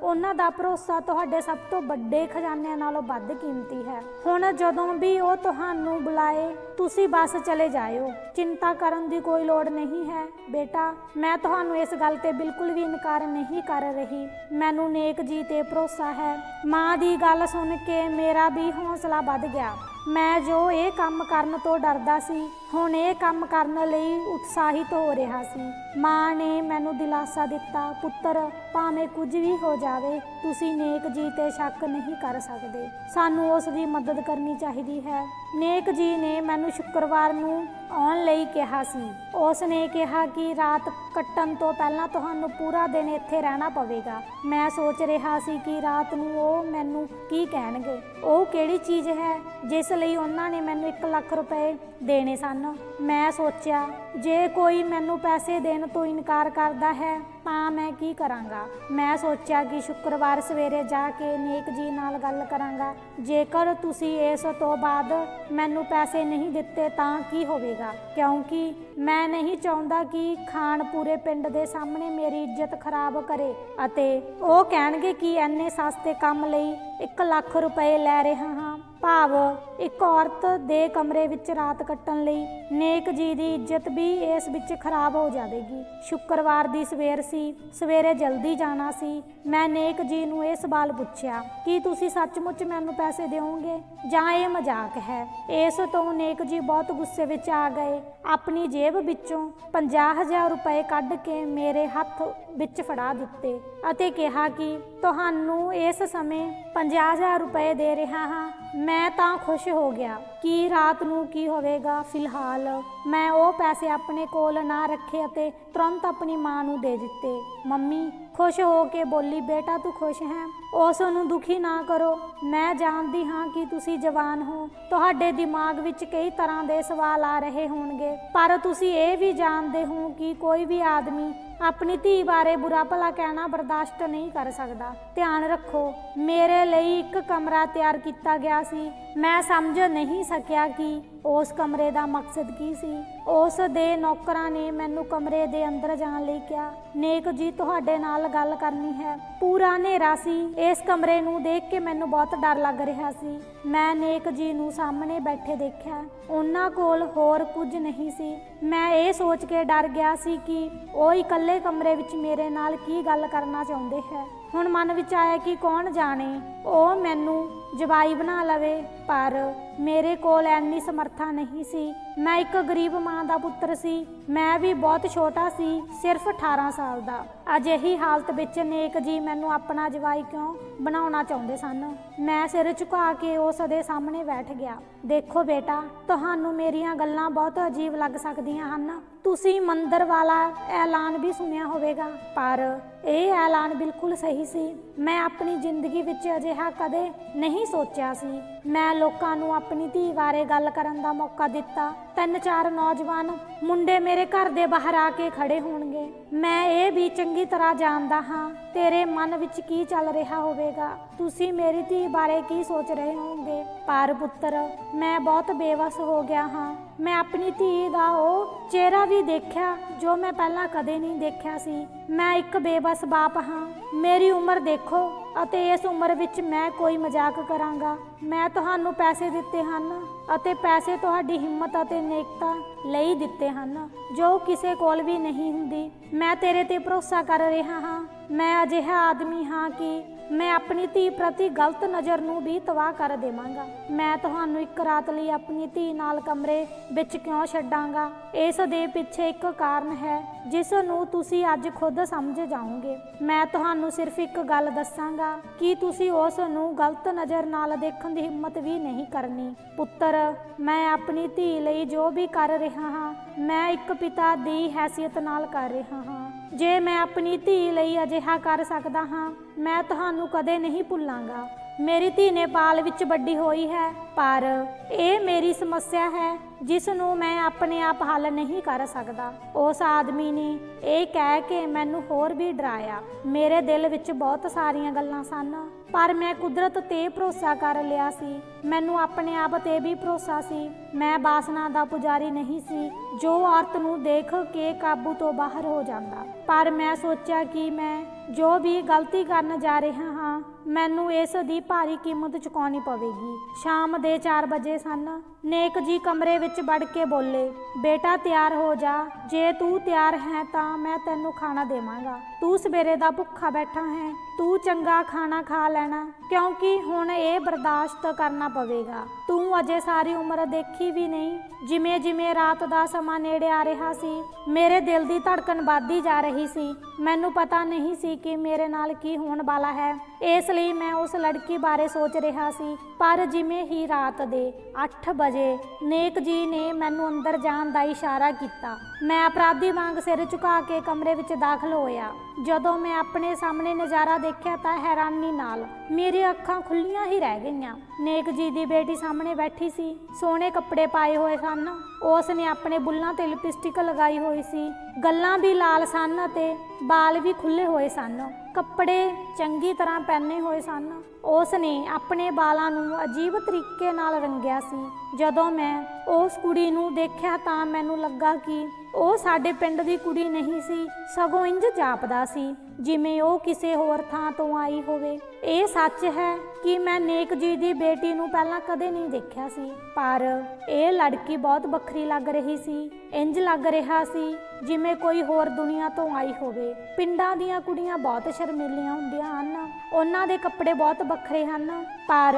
ਉਹਨਾਂ ਦਾ ਭਰੋਸਾ ਤੁਹਾਡੇ ਸਭ ਤੋਂ ਵੱਡੇ ਖਜ਼ਾਨਿਆਂ ਨਾਲੋਂ ਵੱਧ ਕੀਮਤੀ ਹੈ। ਹੁਣ ਜਦੋਂ ਵੀ ਉਹ ਤੁਹਾਨੂੰ ਬੁਲਾਏ ਤੁਸੀਂ ਬਸ ਚਲੇ ਜਾਇਓ। ਚਿੰਤਾ ਕਰਨ ਦੀ ਕੋਈ ਲੋੜ ਨਹੀਂ ਹੈ। ਬੇਟਾ, ਮੈਂ ਤੁਹਾਨੂੰ ਇਸ ਗੱਲ ਤੇ ਬਿਲਕੁਲ ਵੀ ਇਨਕਾਰ ਨਹੀਂ ਕਰ ਰਹੀ। ਮੈਨੂੰ ਨੇਕ ਜੀ ਤੇ ਭਰੋਸਾ ਹੈ। ਮਾਂ ਦੀ ਗੱਲ ਸੁਣ ਕੇ ਮੇਰਾ ਵੀ ਹੌਸਲਾ ਵੱਧ ਗਿਆ। ਮੈਂ ਜੋ ਇਹ ਕੰਮ ਕਰਨ ਤੋਂ ਡਰਦਾ ਸੀ, ਹੁਣ ਇਹ ਕੰਮ ਕਰਨ ਲਈ ਉਤਸ਼ਾਹਿਤ ਹੋ ਰਿਹਾ ਸੀ। ਮਾਂ ਨੇ ਮੈਨੂੰ ਦਿਲਾਸਾ ਦਿੱਤਾ, ਪੁੱਤਰ, ਭਾਵੇਂ ਕੁਝ ਵੀ ਹੋ ਜਾਵੇ, ਤੁਸੀਂ ਨੇਕ ਜੀ ਤੇ ਸ਼ੱਕ ਨਹੀਂ ਕਰ ਸਕਦੇ। ਸਾਨੂੰ ਉਸ ਦੀ ਮਦਦ ਕਰਨੀ ਚਾਹੀਦੀ ਹੈ। ਨੇਕ ਜੀ ਨੇ ਮੈਨੂੰ ਸ਼ੁੱਕਰਵਾਰ ਨੂੰ ਆਉਣ ਲਈ ਕਿਹਾ ਸੀ। ਉਸ ਨੇ ਕਿਹਾ ਕਿ ਰਾਤ ਕੱਟਣ ਤੋਂ ਪਹਿਲਾਂ ਤੁਹਾਨੂੰ ਪੂਰਾ ਦਿਨ ਇੱਥੇ ਰਹਿਣਾ ਪਵੇਗਾ। ਮੈਂ ਸੋਚ ਰਿਹਾ ਸੀ ਕਿ ਰਾਤ ਨੂੰ ਉਹ ਮੈਨੂੰ ਕੀ ਕਹਿਣਗੇ। ਉਹ ਕਿਹੜੀ ਚੀਜ਼ ਹੈ ਜਿਸ ਲਈ ਉਹਨਾਂ ਨੇ ਮੈਨੂੰ 1 ਲੱਖ ਰੁਪਏ ਦੇਣੇ ਸਨ। ਮੈਂ ਸੋਚਿਆ, ਜੇ ਕੋਈ ਮੈਨੂੰ ਪੈਸੇ ਦੇਣ ਤੋਂ ਇਨਕਾਰ ਕਰਦਾ ਹੈ ਤਾਂ ਮੈਂ ਕੀ ਕਰਾਂਗਾ। ਮੈਂ ਸੋਚਿਆ ਕਿ ਸ਼ੁੱਕਰਵਾਰ ਸਵੇਰੇ ਜਾ ਕੇ ਨੇਕ ਜੀ ਨਾਲ ਗੱਲ ਕਰਾਂਗਾ। ਜੇਕਰ ਤੁਸੀਂ ਇਸ ਤੋਂ ਬਾਅਦ ਮੈਨੂੰ ਪੈਸੇ ਨਹੀਂ ਦਿੱਤੇ ਤਾਂ ਕੀ ਹੋਵੇਗਾ, ਕਿਉਂਕਿ ਮੈਂ ਨਹੀਂ ਚਾਹੁੰਦਾ ਕਿ ਖਾਨ ਪੂਰੇ ਪਿੰਡ ਦੇ ਸਾਹਮਣੇ ਮੇਰੀ ਇੱਜ਼ਤ ਖਰਾਬ ਕਰੇ ਅਤੇ ਉਹ ਕਹਿਣਗੇ ਕਿ ਇੰਨੇ ਸਸਤੇ ਕੰਮ ਲਈ 1 ਲੱਖ ਰੁਪਏ ਲੈ ਰਿਹਾ ਹਾਂ। ਭਾਵ ਇੱਕ ਔਰਤ ਦੇ ਕਮਰੇ ਵਿੱਚ ਰਾਤ ਕੱਟਣ ਲਈ ਨੇਕ ਜੀ ਦੀ ਇੱਜ਼ਤ ਵੀ ਇਸ ਵਿੱਚ ਖਰਾਬ ਹੋ ਜਾਵੇਗੀ। ਸ਼ੁੱਕਰਵਾਰ ਦੀ ਸਵੇਰ ਸੀ, ਸਵੇਰੇ ਜਲਦੀ ਜਾਣਾ ਸੀ। ਮੈਂ ਨੇਕ ਜੀ ਨੂੰ ਇਹ ਸਵਾਲ ਪੁੱਛਿਆ ਕਿ ਤੁਸੀਂ ਸੱਚਮੁੱਚ ਮੈਨੂੰ ਪੈਸੇ ਦਿਓਗੇ ਜਾਂ ਇਹ ਮਜ਼ਾਕ ਹੈ। ਇਸ ਤੋਂ ਨੇਕ ਜੀ ਬਹੁਤ ਗੁੱਸੇ ਵਿੱਚ ਆ ਗਏ। ਆਪਣੀ ਜੇਬ ਵਿੱਚੋਂ 50,000 ਰੁਪਏ ਕੱਢ ਕੇ ਮੇਰੇ ਹੱਥ ਵਿੱਚ ਫੜਾ ਦਿੱਤੇ ਅਤੇ ਕਿਹਾ ਕਿ ਤੁਹਾਨੂੰ ਇਸ ਸਮੇਂ 50,000 ਰੁਪਏ ਦੇ ਰਿਹਾ ਹਾਂ। ਮੈਂ ਤਾਂ ਖੁਸ਼ ਹੋ ਗਿਆ ਕਿ ਰਾਤ ਨੂੰ ਕੀ ਹੋਵੇਗਾ। ਫਿਲਹਾਲ ਮੈਂ ਉਹ ਪੈਸੇ ਆਪਣੇ ਕੋਲ ਨਾ ਰੱਖੇ ਅਤੇ ਤੁਰੰਤ ਆਪਣੀ ਮਾਂ ਨੂੰ ਦੇ ਦਿੱਤੇ। ਮੰਮੀ ਖੁਸ਼ ਹੋ ਕੇ ਬੋਲੀ, ਬੇਟਾ ਤੂੰ ਖੁਸ਼ ਹੈ? ਉਸ ਨੂੰ ਦੁਖੀ ਨਾ ਕਰੋ। ਮੈਂ ਜਾਣਦੀ ਹਾਂ ਕਿ ਤੁਸੀਂ ਜਵਾਨ ਹੋ, ਤੁਹਾਡੇ ਦਿਮਾਗ ਵਿੱਚ ਕਈ ਤਰ੍ਹਾਂ ਦੇ ਸਵਾਲ ਆ ਰਹੇ ਹੋਣਗੇ, ਪਰ ਤੁਸੀਂ ਇਹ ਵੀ ਜਾਣਦੇ ਹੋ ਕਿ ਕੋਈ ਵੀ ਆਦਮੀ ਆਪਣੀ ਧੀ ਬਾਰੇ ਬੁਰਾ ਭਲਾ ਕਹਿਣਾ ਬਰਦਾਸ਼ਤ ਨਹੀਂ ਕਰ ਸਕਦਾ। ਧਿਆਨ ਰੱਖੋ, ਮੇਰੇ ਲਈ ਇੱਕ ਕਮਰਾ ਤਿਆਰ ਕੀਤਾ ਗਿਆ ਸੀ। ਮੈਂ ਸਮਝ ਨਹੀਂ ਸਕਿਆ ਕਿ ਉਸ ਕਮਰੇ ਦਾ ਮਕਸਦ ਕੀ ਸੀ। ਉਸ ਦੇ ਨੌਕਰਾਂ ਨੇ ਮੈਨੂੰ ਕਮਰੇ ਦੇ ਅੰਦਰ ਜਾਣ ਲਈ ਕਿਹਾ। ਨੇਕ ਜੀ, ਤੁਹਾਡੇ ਨਾਲ ਗੱਲ ਕਰਨੀ ਹੈ। ਪੂਰਾ ਹਨੇਰਾ ਸੀ। ਇਸ ਕਮਰੇ ਨੂੰ ਦੇਖ ਕੇ ਮੈਨੂੰ ਬਹੁਤ ਡਰ ਲੱਗ ਰਿਹਾ ਸੀ। ਮੈਂ ਨੇਕ ਜੀ ਨੂੰ ਸਾਹਮਣੇ ਬੈਠੇ ਦੇਖਿਆ। ਉਹਨਾਂ ਕੋਲ ਹੋਰ ਕੁਝ ਨਹੀਂ ਸੀ। ਮੈਂ ਇਹ ਸੋਚ ਕੇ ਡਰ ਗਿਆ ਸੀ ਕਿ ਉਹ ਇਕੱਲੇ ਕਮਰੇ ਵਿੱਚ ਮੇਰੇ ਨਾਲ ਕੀ ਗੱਲ ਕਰਨਾ ਚਾਹੁੰਦੇ ਹੈ। ਹੁਣ ਮਨ ਵਿੱਚ ਆਇਆ ਕਿ ਕੌਣ ਜਾਣੇ ਉਹ ਮੈਨੂੰ ਜਵਾਈ ਬਣਾ ਲਵੇ, ਪਰ ਮੇਰੇ ਕੋਲ ਇੰਨੀ ਸਮਰੱਥਾ ਨਹੀਂ ਸੀ। ਮੈਂ ਇੱਕ ਗਰੀਬ ਮਾਂ ਦਾ ਪੁੱਤਰ ਸੀ। ਮੈਂ ਵੀ ਬਹੁਤ ਛੋਟਾ ਸੀ, ਸਿਰਫ 18 ਸਾਲ ਦਾ। ਅਜਿਹੀ ਹਾਲਤ ਵਿੱਚ ਨੇਕ ਜੀ ਮੈਨੂੰ ਆਪਣਾ ਜਵਾਈ ਕਿਉਂ ਬਣਾਉਣਾ ਚਾਹੁੰਦੇ ਸਨ। ਮੈਂ ਸਿਰ ਝੁਕਾ ਕੇ ਉਸ ਦੇ ਸਾਹਮਣੇ ਬੈਠ ਗਿਆ। ਦੇਖੋ ਬੇਟਾ, ਤੁਹਾਨੂੰ ਮੇਰੀਆਂ ਗੱਲਾਂ ਬਹੁਤ ਅਜੀਬ ਲੱਗ ਸਕਦੀਆਂ ਹਨ। ਤੁਸੀਂ ਮੰਦਰ ਵਾਲਾ ਐਲਾਨ ਵੀ ਸੁਣਿਆ ਹੋਵੇਗਾ, ਪਰ ਇਹ ਐਲਾਨ ਬਿਲਕੁਲ ਸਹੀ ਸੀ। ਮੈਂ ਆਪਣੀ ਜ਼ਿੰਦਗੀ ਵਿੱਚ ਅਜਿਹਾ ਕਦੇ ਨਹੀਂ ਨਹੀਂ ਸੋਚਿਆ ਸੀ। ਮੈਂ ਲੋਕਾਂ ਨੂੰ ਆਪਣੀ ਧੀ ਬਾਰੇ ਗੱਲ ਕਰਨ ਦਾ ਮੌਕਾ ਦਿੱਤਾ। 3-4 ਨੌਜਵਾਨ ਮੁੰਡੇ ਮੇਰੇ ਘਰ ਦੇ ਬਾਹਰ ਆ ਕੇ ਖੜੇ ਹੋਣਗੇ। ਮੈਂ ਇਹ ਵੀ ਚੰਗੀ ਤਰ੍ਹਾਂ ਜਾਣਦਾ ਹਾਂ ਤੇਰੇ ਮਨ ਵਿੱਚ ਕੀ ਚੱਲ ਰਿਹਾ ਹੋਵੇਗਾ। ਤੁਸੀਂ ਮੇਰੀ ਧੀ ਬਾਰੇ ਕੀ ਸੋਚ ਰਹੇ ਹੋਵੋਗੇ। ਪਰ ਪੁੱਤਰ, ਮੈਂ ਬਹੁਤ ਬੇਵਸ ਹੋ ਗਿਆ ਹਾਂ। ਮੈਂ ਆਪਣੀ ਧੀ ਦਾ ਉਹ ਚਿਹਰਾ ਵੀ ਦੇਖਿਆ ਜੋ ਮੈਂ ਪਹਿਲਾਂ ਕਦੇ ਨਹੀਂ ਦੇਖਿਆ ਸੀ। ਮੈਂ ਇੱਕ ਬੇਬਸ ਬਾਪ ਹਾਂ। ਮੇਰੀ ਉਮਰ ਦੇਖੋ ਅਤੇ ਇਸ ਉਮਰ ਵਿੱਚ ਮੈਂ ਕੋਈ ਮਜ਼ਾਕ ਕਰਾਂਗਾ। ਮੈਂ ਤੁਹਾਨੂੰ ਪੈਸੇ ਦਿੱਤੇ ਹਨ ਅਤੇ ਪੈਸੇ ਤੁਹਾਡੀ ਹਿੰਮਤ ਅਤੇ ਨੇਕਤਾ ਲਈ ਦਿੱਤੇ ਹਨ ਜੋ ਕਿਸੇ ਕੋਲ ਵੀ ਨਹੀਂ ਹੁੰਦੀ। ਮੈਂ ਤੇਰੇ ਤੇ ਭਰੋਸਾ ਕਰ ਰਿਹਾ ਹਾਂ। ਮੈਂ ਅਜਿਹਾ ਆਦਮੀ ਹਾਂ ਕਿ ਮੈਂ ਆਪਣੀ ਧੀ ਪ੍ਰਤੀ ਗਲਤ ਨਜ਼ਰ ਨੂੰ ਵੀ ਤਬਾਹ ਕਰ ਦੇਵਾਂਗਾ। ਮੈਂ ਤੁਹਾਨੂੰ ਇੱਕ ਰਾਤ ਲਈ ਆਪਣੀ ਧੀ ਨਾਲ ਕਮਰੇ ਵਿੱਚ ਕਿਉਂ ਛੱਡਾਂਗਾ, ਇਸ ਦੇ ਪਿੱਛੇ ਇੱਕ ਕਾਰਨ ਹੈ ਜਿਸ ਨੂੰ ਤੁਸੀਂ ਅੱਜ ਖੁਦ ਸਮਝ ਜਾਓਗੇ। ਮੈਂ ਤੁਹਾਨੂੰ ਸਿਰਫ ਇੱਕ ਗੱਲ ਦੱਸਾਂਗਾ ਕਿ ਤੁਸੀਂ ਉਸ ਨੂੰ ਗਲਤ ਨਜ਼ਰ ਨਾਲ ਦੇਖਣ ਦੀ ਹਿੰਮਤ ਵੀ ਨਹੀਂ ਕਰਨੀ। ਪੁੱਤਰ, ਮੈਂ ਆਪਣੀ ਧੀ ਲਈ ਜੋ ਵੀ ਕਰ ਰਿਹਾ ਹਾਂ ਮੈਂ ਇੱਕ ਪਿਤਾ ਦੀ ਹੈਸੀਅਤ ਨਾਲ ਕਰ ਰਿਹਾ ਹਾਂ। ਜੇ ਮੈਂ ਆਪਣੀ ਧੀ ਲਈ ਅਜਿਹਾ ਕਰ ਸਕਦਾ ਹਾਂ ਮੈਂ ਤੁਹਾਨੂੰ ਕਦੇ ਨਹੀਂ ਭੁੱਲਾਂਗਾ। ਮੇਰੀ ਧੀ ਨੇਪਾਲ ਵਿੱਚ ਵੱਡੀ ਹੋਈ ਹੈ, ਪਰ ਇਹ ਮੇਰੀ ਸਮੱਸਿਆ ਹੈ ਜਿਸ ਨੂੰ ਮੈਂ ਆਪਣੇ ਆਪ ਹੱਲ ਨਹੀਂ ਕਰ ਸਕਦਾ। ਉਸ ਆਦਮੀ ਨੇ ਇਹ ਕਹਿ ਕੇ ਮੈਨੂੰ ਹੋਰ ਵੀ ਡਰਾਇਆ। ਮੇਰੇ ਦਿਲ ਵਿੱਚ ਬਹੁਤ ਸਾਰੀਆਂ ਗੱਲਾਂ ਸਨ, ਪਰ ਮੈਂ ਕੁਦਰਤ ਤੇ ਭਰੋਸਾ ਕਰ ਲਿਆ ਸੀ। ਮੈਨੂੰ ਆਪਣੇ ਆਪ ਤੇ ਵੀ ਭਰੋਸਾ ਸੀ। ਮੈਂ ਵਾਸਨਾ ਦਾ ਪੁਜਾਰੀ ਨਹੀਂ ਸੀ ਜੋ ਔਰਤ ਨੂੰ ਦੇਖ ਕੇ ਕਾਬੂ ਤੋਂ ਬਾਹਰ ਹੋ ਜਾਂਦਾ। ਪਰ ਮੈਂ ਸੋਚਿਆ ਕਿ ਮੈਂ ਜੋ ਵੀ ਗਲਤੀ ਕਰਨ ਜਾ ਰਿਹਾ ਹਾਂ ਮੈਨੂੰ ਇਸ ਦੀ ਭਾਰੀ ਕੀਮਤ ਚੁਕਾਉਣੀ ਪਵੇਗੀ। ਸ਼ਾਮ ਦੇ 4 ਵਜੇ ਸਨ। ਨੇਕ ਜੀ ਕਮਰੇ ਵਿੱਚ ਵੜ ਕੇ ਬੋਲੇ, ਬੇਟਾ ਤਿਆਰ ਹੋ ਜਾ। ਜੇ ਤੂੰ ਤਿਆਰ ਹੈ ਤਾਂ ਮੈਂ ਤੈਨੂੰ ਖਾਣਾ ਦੇਵਾਂਗਾ। ਤੂੰ ਸਵੇਰੇ ਦਾ ਭੁੱਖਾ ਬੈਠਾ ਹੈ। ਤੂੰ ਚੰਗਾ ਖਾਣਾ ਖਾ ਲੈਣਾ ਕਿਉਂਕਿ ਹੁਣ ਇਹ ਬਰਦਾਸ਼ਤ ਕਰਨਾ ਪਵੇਗਾ। ਤੂੰ ਅਜੇ ਸਾਰੀ ਉਮਰ ਦੇਖੀ ਵੀ ਨਹੀਂ। ਜਿਵੇਂ ਜਿਵੇਂ ਰਾਤ ਦਾ ਸਮਾਂ ਨੇੜੇ ਆ ਰਿਹਾ ਸੀ ਮੇਰੇ ਦਿਲ ਦੀ ਧੜਕਨ ਵੱਧਦੀ ਜਾ ਰਹੀ ਸੀ। ਮੈਨੂੰ ਪਤਾ ਨਹੀਂ ਸੀ ਕਿ ਮੇਰੇ ਨਾਲ ਕੀ ਹੋਣ ਵਾਲਾ ਹੈ, ਇਸ ਲਈ ਮੈਂ ਉਸ ਲੜਕੀ ਬਾਰੇ ਸੋਚ ਰਿਹਾ ਸੀ। ਪਰ ਜਿਵੇਂ ਹੀ ਰਾਤ ਦੇ 8 ਵਜੇ ਨੇਕ ਜੀ ਨੇ ਮੈਨੂੰ ਅੰਦਰ ਜਾਣ ਦਾ ਇਸ਼ਾਰਾ ਕੀਤਾ, ਮੈਂ ਅਪਰਾਧੀ ਵਾਂਗ ਸਿਰ ਝੁਕਾ ਕੇ ਕਮਰੇ ਵਿੱਚ ਦਾਖਲ ਹੋਇਆ। ਜਦੋਂ ਮੈਂ ਆਪਣੇ ਸਾਹਮਣੇ ਨਜ਼ਾਰਾ ਦੇਖਿਆ ਤਾਂ ਹੈਰਾਨੀ ਨਾਲ ਮੇਰੀਆਂ ਅੱਖਾਂ ਖੁੱਲੀਆਂ ਹੀ ਰਹਿ ਗਈਆਂ। ਨੇਕ ਜੀ ਦੀ ਬੇਟੀ ਸਾਹਮਣੇ ਬੈਠੀ ਸੀ। ਸੋਹਣੇ ਕੱਪੜੇ ਪਾਏ ਹੋਏ ਸਨ। ਉਸ ਨੇ ਆਪਣੇ ਬੁੱਲਾਂ ਤੇ ਲਿਪਸਟਿਕ ਲਗਾਈ ਹੋਈ ਸੀ। ਗੱਲਾਂ ਵੀ ਲਾਲ ਸਨ ਅਤੇ ਬਾਲ ਵੀ ਖੁੱਲੇ ਹੋਏ ਸਨ। ਕੱਪੜੇ ਚੰਗੀ ਤਰ੍ਹਾਂ ਪਹਿਨੇ ਹੋਏ ਸਨ। ਉਸ ਨੇ ਆਪਣੇ ਬਾਲਾਂ ਨੂੰ ਅਜੀਬ ਤਰੀਕੇ ਨਾਲ ਰੰਗਿਆ ਸੀ। ਜਦੋਂ ਮੈਂ ਉਸ ਕੁੜੀ ਨੂੰ ਦੇਖਿਆ ਤਾਂ ਮੈਨੂੰ ਲੱਗਾ ਕਿ ਉਹ ਸਾਡੇ ਪਿੰਡ ਦੀ ਕੁੜੀ ਨਹੀਂ ਸੀ, ਸਗੋਂ ਇੰਜ ਜਾਪਦਾ ਸੀ ਜਿਵੇਂ ਉਹ ਕਿਸੇ ਹੋਰ ਥਾਂ ਤੋਂ ਆਈ ਹੋਵੇ। ਇਹ ਸੱਚ ਹੈ ਕਿ ਮੈਂ ਨੇਕ ਜੀ ਦੀ ਬੇਟੀ ਨੂੰ ਪਹਿਲਾਂ ਕਦੇ ਨਹੀਂ ਦੇਖਿਆ ਸੀ, ਪਰ ਇਹ ਲੜਕੀ ਬਹੁਤ ਵੱਖਰੀ ਲੱਗ ਰਹੀ ਸੀ। ਇੰਜ ਲੱਗ ਰਿਹਾ ਸੀ ਜਿਵੇਂ ਕੋਈ ਹੋਰ ਦੁਨੀਆ ਤੋਂ ਆਈ ਹੋਵੇ। ਪਿੰਡਾਂ ਦੀਆਂ ਕੁੜੀਆਂ ਬਹੁਤ ਸ਼ਰਮੀਲੀਆਂ ਹੁੰਦੀਆਂ ਹਨ, ਉਹਨਾਂ ਦੇ ਕੱਪੜੇ ਬਹੁਤ ਵੱਖਰੇ ਹਨ, ਪਰ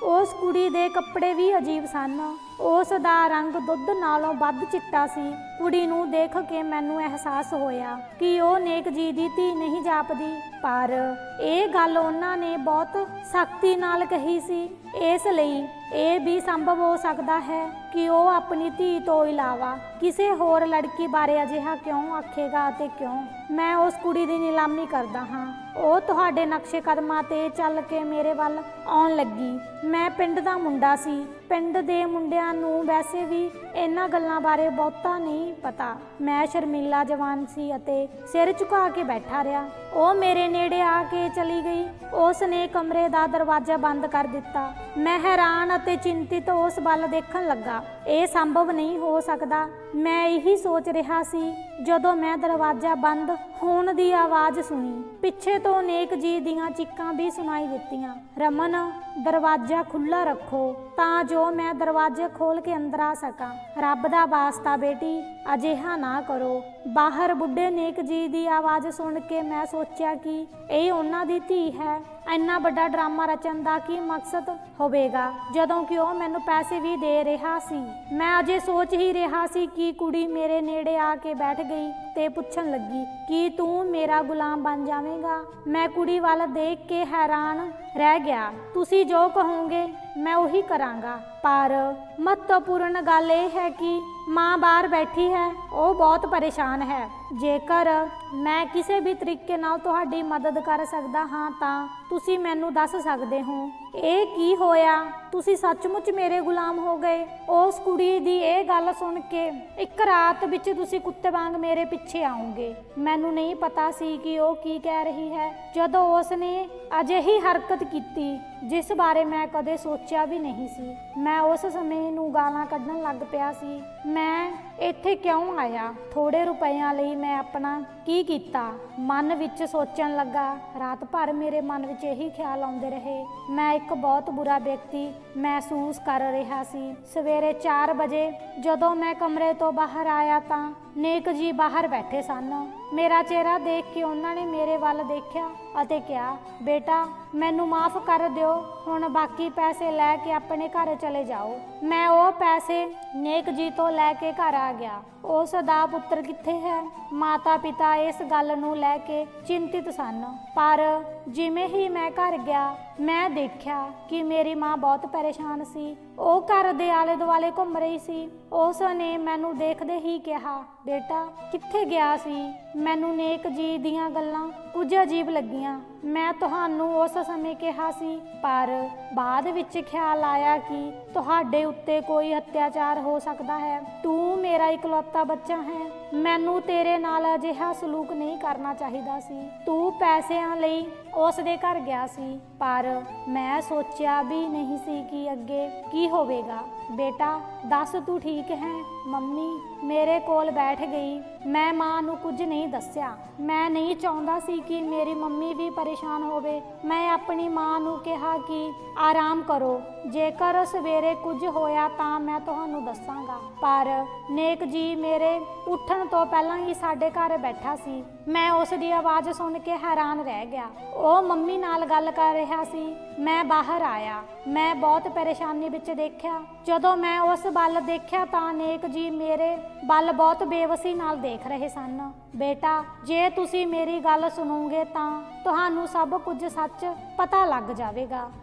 ਉਸ ਕੁੜੀ ਦੇ ਕੱਪੜੇ ਵੀ ਅਜੀਬ ਸਨ। ਉਸ ਦਾ ਰੰਗ ਦੁੱਧ ਨਾਲੋਂ ਵੱਧ ਚਿੱਟਾ ਸੀ। ਕੁੜੀ ਨੂੰ ਦੇਖ ਕੇ ਮੈਨੂੰ ਅਹਿਸਾਸ ਹੋਇਆ ਕਿ ਉਹ ਨੇਕ ਜੀ ਦੀ ਧੀ ਨਹੀਂ ਜਾਪਦੀ, ਪਰ ਇਹ ਗੱਲ ਉਹਨਾਂ ਨੇ ਬਹੁਤ ਸਖਤੀ ਨਾਲ ਕਹੀ ਸੀ। ਇਸ ਲਈ ਇਹ ਵੀ ਸੰਭਵ ਹੋ ਸਕਦਾ ਹੈ ਕਿ ਉਹ ਆਪਣੀ ਧੀ ਤੋਂ ਇਲਾਵਾ ਕਿਸੇ ਹੋਰ ਲੜਕੀ ਬਾਰੇ ਅਜਿਹਾ ਕਿਉਂ ਆਖੇਗਾ ਅਤੇ ਕਿਉਂ। ਮੈਂ ਉਸ ਕੁੜੀ ਦੀ ਨਿਲਾਮੀ ਕਰਦਾ ਹਾਂ। ਉਹ ਤੁਹਾਡੇ ਨਕਸ਼ੇ ਕਦਮਾਂ ਤੇ ਚੱਲ ਕੇ ਮੇਰੇ ਵੱਲ ਆਉਣ ਲੱਗੀ। ਮੈਂ ਪਿੰਡ ਦਾ ਮੁੰਡਾ ਸੀ। ਪਿੰਡ ਦੇ ਮੁੰਡਿਆਂ ਨੂੰ ਵੈਸੇ ਵੀ ਇਹਨਾਂ ਗੱਲਾਂ ਬਾਰੇ ਬਹੁਤਾ ਨਹੀਂ ਪਤਾ। ਮੈਂ ਸ਼ਰਮੀਲਾ ਜਵਾਨ ਸੀ ਅਤੇ ਸਿਰ ਝੁਕਾ ਕੇ ਬੈਠਾ ਰਿਹਾ। ਉਹ ਮੇਰੇ ਨੇੜੇ ਆ ਕੇ ਚਲੀ ਗਈ। ਉਸ ਨੇ ਕਮਰੇ ਦਾ ਦਰਵਾਜ਼ਾ ਬੰਦ ਕਰ ਦਿੱਤਾ। ਮੈਂ ਹੈਰਾਨ ਅਤੇ ਚਿੰਤਿਤ ਉਸ ਵੱਲ ਦੇਖਣ ਲੱਗਾ। ਇਹ ਸੰਭਵ ਨਹੀਂ ਹੋ ਸਕਦਾ, ਮੈਂ ਇਹੀ ਸੋਚ ਰਿਹਾ ਸੀ ਜਦੋਂ ਮੈਂ ਦਰਵਾਜ਼ਾ ਬੰਦ ਹੋਣ ਦੀ ਆਵਾਜ਼ ਸੁਣੀ। ਪਿੱਛੇ ਤੋਂ ਨੇਕ ਜੀ ਦੀਆਂ ਚੀਕਾਂ ਵੀ ਸੁਣਾਈ ਦਿੱਤੀਆਂ, ਰਮਨ ਦਰਵਾਜ਼ਾ ਖੁੱਲ੍ਹਾ ਰੱਖੋ ਤਾਂ ਜੋ ਮੈਂ ਦਰਵਾਜ਼ਾ ਖੋਲ੍ਹ ਕੇ ਅੰਦਰ ਆ ਸਕਾਂ। ਰੱਬ ਦਾ ਵਾਸਤਾ ਬੇਟੀ ਅਜਿਹਾ ਨਾ ਕਰੋ। ਬਾਹਰ ਬੁੱਢੇ ਨੇਕ ਜੀ ਦੀ ਆਵਾਜ਼ ਸੁਣ ਕੇ ਮੈਂ ਸੋਚਿਆ ਕਿ ਇਹ ਉਹਨਾਂ ਦੀ ਧੀ ਹੈ। ਇੰਨਾ ਵੱਡਾ ਡਰਾਮਾ ਰਚਣ ਦਾ ਕੀ ਮਕਸਦ ਹੋਵੇਗਾ ਜਦੋਂ ਕਿ ਉਹ ਮੈਨੂੰ ਪੈਸੇ ਵੀ ਦੇ ਰਿਹਾ ਸੀ। ਮੈਂ ਅਜੇ ਸੋਚ ਹੀ ਰਿਹਾ ਸੀ ਕਿ ਕੁੜੀ ਮੇਰੇ ਨੇੜੇ ਆ ਕੇ ਬੈਠ ਗਈ ਤੇ ਪੁੱਛਣ ਲੱਗੀ ਕਿ ਤੂੰ ਮੇਰਾ ਗੁਲਾਮ ਬਣ ਜਾਵੇਂਗਾ। ਮੈਂ ਕੁੜੀ ਵੱਲ ਦੇਖ ਕੇ ਹੈਰਾਨ ਰਹਿ ਗਿਆ। ਤੁਸੀਂ ਜੋ ਕਹੋਗੇ ਮੈਂ ਉਹੀ ਕਰਾਂਗਾ। ਪਰ ਮਹੱਤਵਪੂਰਨ ਗੱਲ ਇਹ ਹੈ ਕਿ ਮਾਂ ਬਾਹਰ ਬੈਠੀ ਹੈ, ਉਹ ਬਹੁਤ ਪਰੇਸ਼ਾਨ ਹੈ। ਜੇਕਰ ਮੈਂ ਕਿਸੇ ਵੀ ਤਰੀਕੇ ਨਾਲ ਤੁਹਾਡੀ ਮਦਦ ਕਰ ਸਕਦਾ ਹਾਂ ਤਾਂ ਤੁਸੀਂ ਮੈਨੂੰ ਦੱਸ ਸਕਦੇ ਹੋ। ਇਹ ਕੀ ਹੋਇਆ? ਤੁਸੀਂ ਸੱਚਮੁੱਚ ਮੇਰੇ ਗੁਲਾਮ ਹੋ ਗਏ? ਉਸ ਕੁੜੀ ਦੀ ਇਹ ਗੱਲ ਸੁਣ ਕੇ ਇੱਕ ਰਾਤ ਵਿੱਚ ਤੁਸੀਂ ਕੁੱਤੇ ਵਾਂਗ ਮੇਰੇ ਪਿੱਛੇ ਆਓਗੇ। ਮੈਨੂੰ ਨਹੀਂ ਪਤਾ ਸੀ ਕਿ ਉਹ ਕੀ ਕਹਿ ਰਹੀ ਹੈ ਜਦੋਂ ਉਸ ਨੇ ਅਜਿਹੀ ਹਰਕਤ ਕੀਤੀ ਜਿਸ ਬਾਰੇ ਮੈਂ ਕਦੇ ਸੋਚਿਆ ਵੀ ਨਹੀਂ ਸੀ। ਮੈਂ ਉਸ ਸਮੇਂ ਨੂੰ ਗਾਲਾਂ ਕੱਢਣ ਲੱਗ ਪਿਆ ਸੀ। ਮੈਂ ਇੱਥੇ ਕਿਉਂ ਆਇਆ? ਥੋੜੇ ਰੁਪਈਆਂ ਲਈ ਮੈਂ ਆਪਣਾ ਕੀ ਕੀਤਾ? ਮਨ ਵਿੱਚ ਸੋਚਣ ਲੱਗਾ। ਰਾਤ ਭਰ ਮੇਰੇ ਮਨ ਵਿੱਚ ਇਹੀ ਖਿਆਲ ਆਉਂਦੇ ਰਹੇ। ਮੈਂ ਇੱਕ ਬਹੁਤ ਬੁਰਾ ਵਿਅਕਤੀ ਮਹਿਸੂਸ ਕਰ ਰਿਹਾ ਸੀ। ਸਵੇਰੇ 4 ਵਜੇ ਜਦੋਂ ਮੈਂ ਕਮਰੇ ਤੋਂ ਬਾਹਰ ਆਇਆ ਤਾਂ ਨੇਕ ਜੀ ਬਾਹਰ ਬੈਠੇ ਸਨ। ਮੇਰਾ ਚਿਹਰਾ ਦੇਖ ਕੇ ਉਹਨਾਂ ਨੇ ਮੇਰੇ ਵੱਲ ਦੇਖਿਆ ਅਤੇ ਕਿਹਾ, ਬੇਟਾ ਮੈਨੂੰ ਮਾਫ਼ ਕਰ ਦਿਓ, ਹੁਣ ਬਾਕੀ ਪੈਸੇ ਲੈ ਕੇ ਆਪਣੇ ਘਰ ਚਲੇ ਜਾਓ। ਮੈਂ ਉਹ ਪੈਸੇ ਨੇਕ ਜੀ ਤੋਂ ਲੈ ਕੇ ਘਰ ਆ ਗਿਆ। ਉਸ ਦਾ ਪੁੱਤਰ ਕਿੱਥੇ ਹੈ? ਮਾਤਾ ਪਿਤਾ ਇਸ ਗੱਲ ਨੂੰ ਲੈ ਕੇ ਚਿੰਤਿਤ ਸਨ। ਪਰ ਜਿਵੇਂ ਹੀ ਮੈਂ ਘਰ ਗਿਆ ਮੈਂ ਦੇਖਿਆ ਕਿ ਮੇਰੀ ਮਾਂ ਬਹੁਤ ਪਰੇਸ਼ਾਨ ਸੀ। ਉਹ ਘਰ ਦੇ ਆਲੇ ਦੁਆਲੇ ਘੁੰਮ ਰਹੀ ਸੀ। ਉਸ ਨੇ ਮੈਨੂੰ ਦੇਖਦੇ ਹੀ ਕਿਹਾ, ਬੇਟਾ ਕਿੱਥੇ ਗਿਆ ਸੀ? ਮੈਨੂੰ ਨੇਕ ਜੀ ਦੀਆਂ ਗੱਲਾਂ ਕੁਝ ਅਜੀਬ ਲੱਗੀਆਂ। ਮੈਂ ਤੁਹਾਨੂੰ ਉਸ ਸਮੇਂ ਕਿਹਾ ਸੀ, ਪਰ ਬਾਅਦ ਵਿੱਚ ਖਿਆਲ ਆਇਆ ਕਿ ਤੁਹਾਡੇ ਉੱਤੇ ਕੋਈ ਅਤਿਆਚਾਰ ਹੋ ਸਕਦਾ ਹੈ। ਤੂੰ ਮੇਰਾ ਇਕਲੌਤਾ ਬੱਚਾ ਹੈ। ਮੈਨੂੰ ਤੇਰੇ ਨਾਲ ਅਜਿਹਾ ਸਲੂਕ ਨਹੀਂ ਕਰਨਾ ਚਾਹੀਦਾ ਸੀ। ਤੂੰ ਪੈਸਿਆਂ ਲਈ ਉਸ ਦੇ ਘਰ ਗਿਆ ਸੀ, ਪਰ ਮੈਂ ਸੋਚਿਆ ਵੀ ਨਹੀਂ ਸੀ ਕਿ ਅੱਗੇ ਕੀ ਹੋਵੇਗਾ। ਬੇਟਾ ਦੱਸ ਤੂੰ ਠੀਕ ਹੈ? ਮੰਮੀ ਮੇਰੇ ਕੋਲ ਬੈਠ ਗਈ। ਮੈਂ ਮਾਂ ਨੂੰ ਕੁਝ ਨਹੀਂ ਦੱਸਿਆ। ਮੈਂ ਨਹੀਂ ਚਾਹੁੰਦਾ ਸੀ ਕਿ ਮੇਰੀ ਮੰਮੀ ਵੀ ਪਰੇਸ਼ਾਨ ਹੋਵੇ। ਮੈਂ ਆਪਣੀ ਮਾਂ ਨੂੰ ਕਿਹਾ ਕਿ ਆਰਾਮ ਕਰੋ, ਜੇਕਰ ਸਵੇਰੇ ਕੁਝ ਹੋਇਆ ਤਾਂ ਮੈਂ ਤੁਹਾਨੂੰ ਦੱਸਾਂਗਾ। ਪਰ ਨੇਕ ਜੀ ਮੇਰੇ ਉੱਠਣ ਤੋਂ ਪਹਿਲਾਂ ਹੀ ਸਾਡੇ ਘਰ ਬੈਠਾ ਸੀ। ਮੈਂ ਉਸ ਦੀ ਆਵਾਜ਼ ਸੁਣ ਕੇ ਹੈਰਾਨ ਰਹਿ ਗਿਆ। ਉਹ ਮੰਮੀ ਨਾਲ ਗੱਲ ਕਰ ਰਿਹਾ ਸੀ। ਮੈਂ ਬਾਹਰ ਆਇਆ। ਮੈਂ ਬਹੁਤ ਪਰੇਸ਼ਾਨੀ ਵਿੱਚ ਦੇਖਿਆ। ਜਦੋਂ ਮੈਂ ਉਸ ਵੱਲ ਦੇਖਿਆ ਤਾਂ ਨੇਕ ਜੀ ਮੇਰੇ ਵੱਲ ਬਹੁਤ ਬੇਵਸੀ ਨਾਲ ਦੇਖ ਰਹੇ ਸਨ। ਬੇਟਾ ਜੇ ਤੁਸੀਂ ਮੇਰੀ ਗੱਲ ਸੁਣੋਗੇ ਤਾਂ ਤੁਹਾਨੂੰ ਸਭ ਕੁਝ ਸੱਚ ਪਤਾ ਲੱਗ ਜਾਵੇਗਾ।